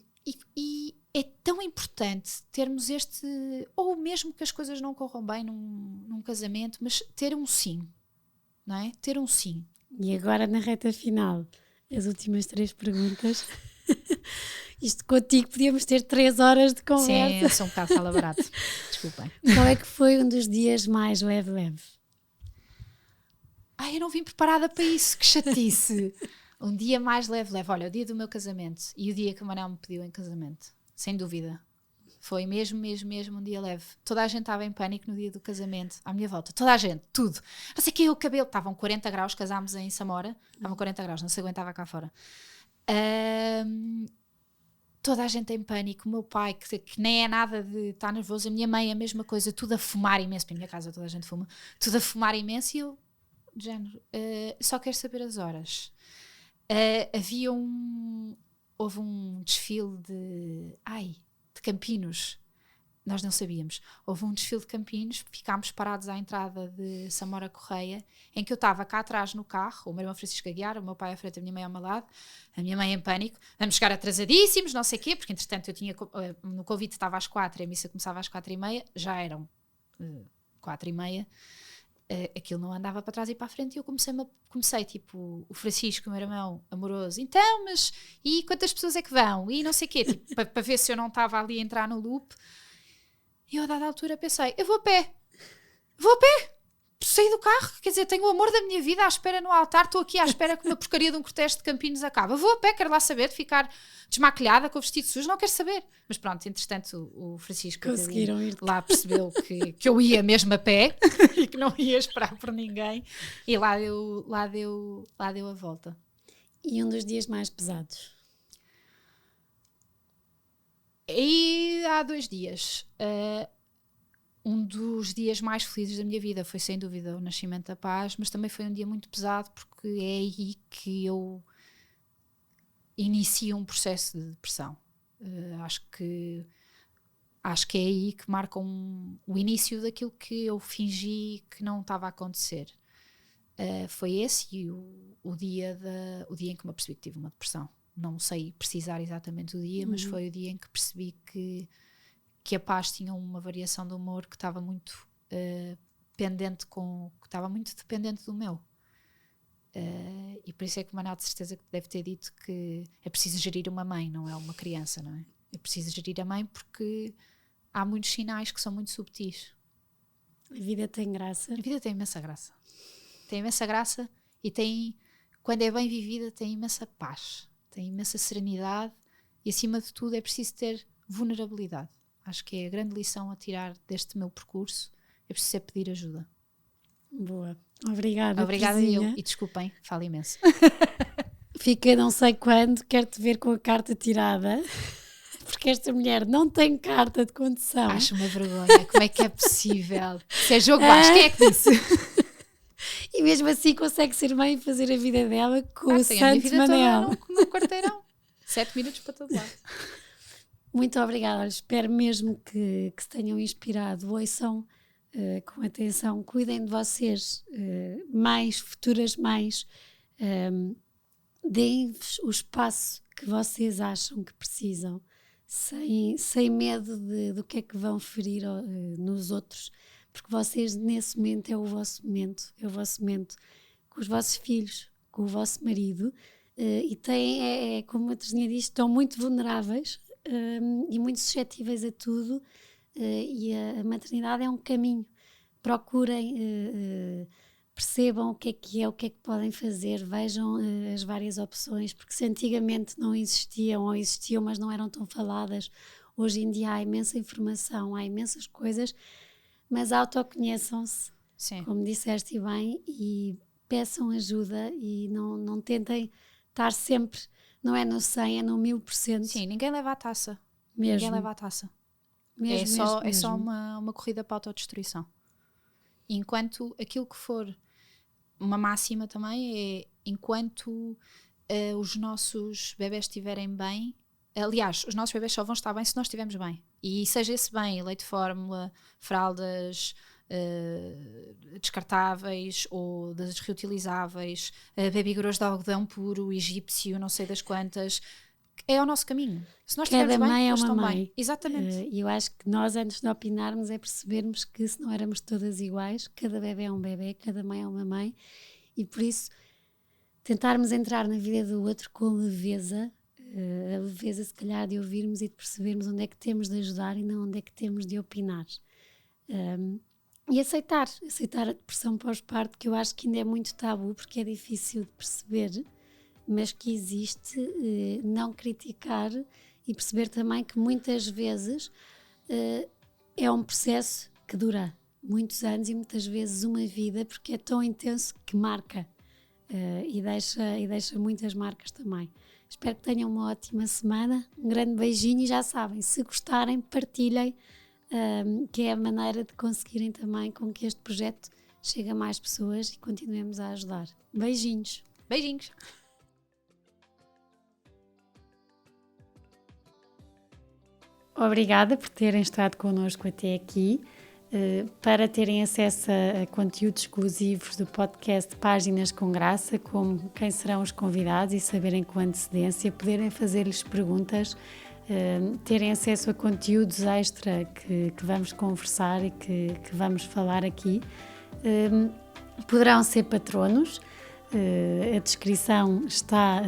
E é tão importante termos ou mesmo que as coisas não corram bem num casamento, mas ter um sim, não é? Ter um sim. E agora na reta final, as últimas 3 perguntas. Isto contigo podíamos ter 3 horas de conversa. Sim, eu sou um bocado fala barato. Desculpem. Qual é que foi um dos dias mais leve? Eu não vim preparada para isso, que chatice. Um dia mais leve. Olha, o dia do meu casamento e o dia que o Manel me pediu em casamento, sem dúvida. Foi mesmo um dia leve. Toda a gente estava em pânico no dia do casamento, à minha volta. Toda a gente, tudo. Não sei que o cabelo, estavam 40 graus, casámos em Samora, estavam 40 graus, não se aguentava cá fora. Toda a gente em pânico, o meu pai, que nem é nada de estar nervoso, a minha mãe, a mesma coisa, tudo a fumar imenso, para a minha casa toda a gente fuma, tudo a fumar imenso, e eu, de género, só quero saber as horas. Houve um desfile de Campinos, nós não sabíamos, houve um desfile de Campinos, ficámos parados à entrada de Samora Correia, em que eu estava cá atrás no carro, o meu irmão Francisco a guiar, o meu pai à frente, a minha mãe ao meu lado, a minha mãe em pânico, vamos chegar atrasadíssimos, não sei o quê, porque entretanto eu tinha, no convite estava às 4, a missa começava às 4h30, já eram 4h30, aquilo não andava para trás e para a frente, e eu comecei tipo, o Francisco, o meu irmão amoroso, então, mas e quantas pessoas é que vão? E não sei o quê, tipo, para ver se eu não estava ali a entrar no loop. E eu, a dada altura, pensei, eu vou a pé, saí do carro, quer dizer, tenho o amor da minha vida à espera no altar, estou aqui à espera que uma porcaria de um cortejo de Campinos acabe. Eu vou a pé, quero lá saber, de ficar desmaquilhada com o vestido sujo, não quero saber. Mas pronto, entretanto, o Francisco Conseguiram ir lá percebeu que eu ia mesmo a pé e que não ia esperar por ninguém, e lá deu a volta. E um dos dias mais pesados? E há 2 dias, um dos dias mais felizes da minha vida foi sem dúvida o nascimento da Paz, mas também foi um dia muito pesado, porque é aí que eu inicio um processo de depressão. Acho que é aí que marca o início daquilo que eu fingi que não estava a acontecer. Foi esse e o dia em que me apercebi que tive uma depressão. Não sei precisar exatamente o dia, mas foi o dia em que percebi que a Paz tinha uma variação de humor que estava muito dependente do meu. E por isso é que o Manuel de certeza que deve ter dito que é preciso gerir uma mãe, não é uma criança, não é? É preciso gerir a mãe porque há muitos sinais que são muito subtis. A vida tem graça. A vida tem imensa graça. Tem imensa graça e quando é bem vivida, tem imensa paz, tem imensa serenidade e, acima de tudo, é preciso ter vulnerabilidade. Acho que é a grande lição a tirar deste meu percurso, é preciso pedir ajuda. Boa. Obrigada, eu. E desculpem, falo imenso. Fica não sei quando, quero-te ver com a carta tirada, porque esta mulher não tem carta de condução. Acho uma vergonha, como é que é possível? Se é jogo baixo, quem é que disse? E mesmo assim consegue ser mãe e fazer a vida dela com o Santo Manel. No quarteirão. 7 minutos para todo lado. Muito obrigada. Espero mesmo que se tenham inspirado. Ouçam com atenção. Cuidem de vocês. Futuras mães. Deem-vos o espaço que vocês acham que precisam. Sem medo do que é que vão ferir nos outros. Porque vocês, nesse momento, é o vosso momento com os vossos filhos, com o vosso marido, e têm, como a Teresinha diz, estão muito vulneráveis e muito suscetíveis a tudo, e a maternidade é um caminho. Procurem, percebam o que é que podem fazer, vejam as várias opções, porque se antigamente não existiam, ou existiam, mas não eram tão faladas, hoje em dia há imensa informação, há imensas coisas. Mas autoconheçam-se, como disseste bem, e peçam ajuda e não tentem estar sempre, não é no 100, é no 1000%. Sim, ninguém leva a taça. Mesmo. Ninguém leva a taça. É só uma corrida para a autodestruição. Enquanto aquilo que for uma máxima também é, enquanto os nossos bebés estiverem bem, aliás, os nossos bebés só vão estar bem se nós estivermos bem. E seja esse bem, leite de fórmula, fraldas descartáveis ou das reutilizáveis, baby grows de algodão puro, egípcio, não sei das quantas, é o nosso caminho. Se nós estivermos bem, eles estão bem. Exatamente. E eu acho que nós, antes de opinarmos, é percebermos que se não éramos todas iguais, cada bebé é um bebé, cada mãe é uma mãe, e por isso tentarmos entrar na vida do outro com leveza, a leveza se calhar de ouvirmos e de percebermos onde é que temos de ajudar e não onde é que temos de opinar, e aceitar a depressão pós-parto, que eu acho que ainda é muito tabu porque é difícil de perceber, mas que existe. Não criticar e perceber também que muitas vezes é um processo que dura muitos anos e muitas vezes uma vida, porque é tão intenso que marca e deixa muitas marcas também. Espero que tenham uma ótima semana, um grande beijinho e já sabem, se gostarem, partilhem, que é a maneira de conseguirem também com que este projeto chegue a mais pessoas e continuemos a ajudar. Beijinhos! Beijinhos! Obrigada por terem estado connosco até aqui. Para terem acesso a conteúdos exclusivos do podcast Páginas com Graça, como quem serão os convidados e saberem com antecedência, poderem fazer-lhes perguntas, terem acesso a conteúdos extra que vamos conversar e que vamos falar aqui, Poderão ser patronos, a descrição está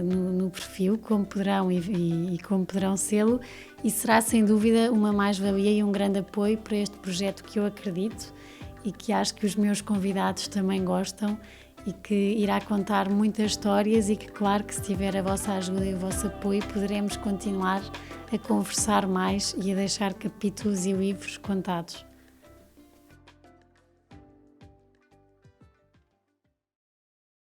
no perfil, como poderão e como poderão sê-lo, e será sem dúvida uma mais-valia e um grande apoio para este projeto que eu acredito e que acho que os meus convidados também gostam e que irá contar muitas histórias e que, claro, que se tiver a vossa ajuda e o vosso apoio, poderemos continuar a conversar mais e a deixar capítulos e livros contados.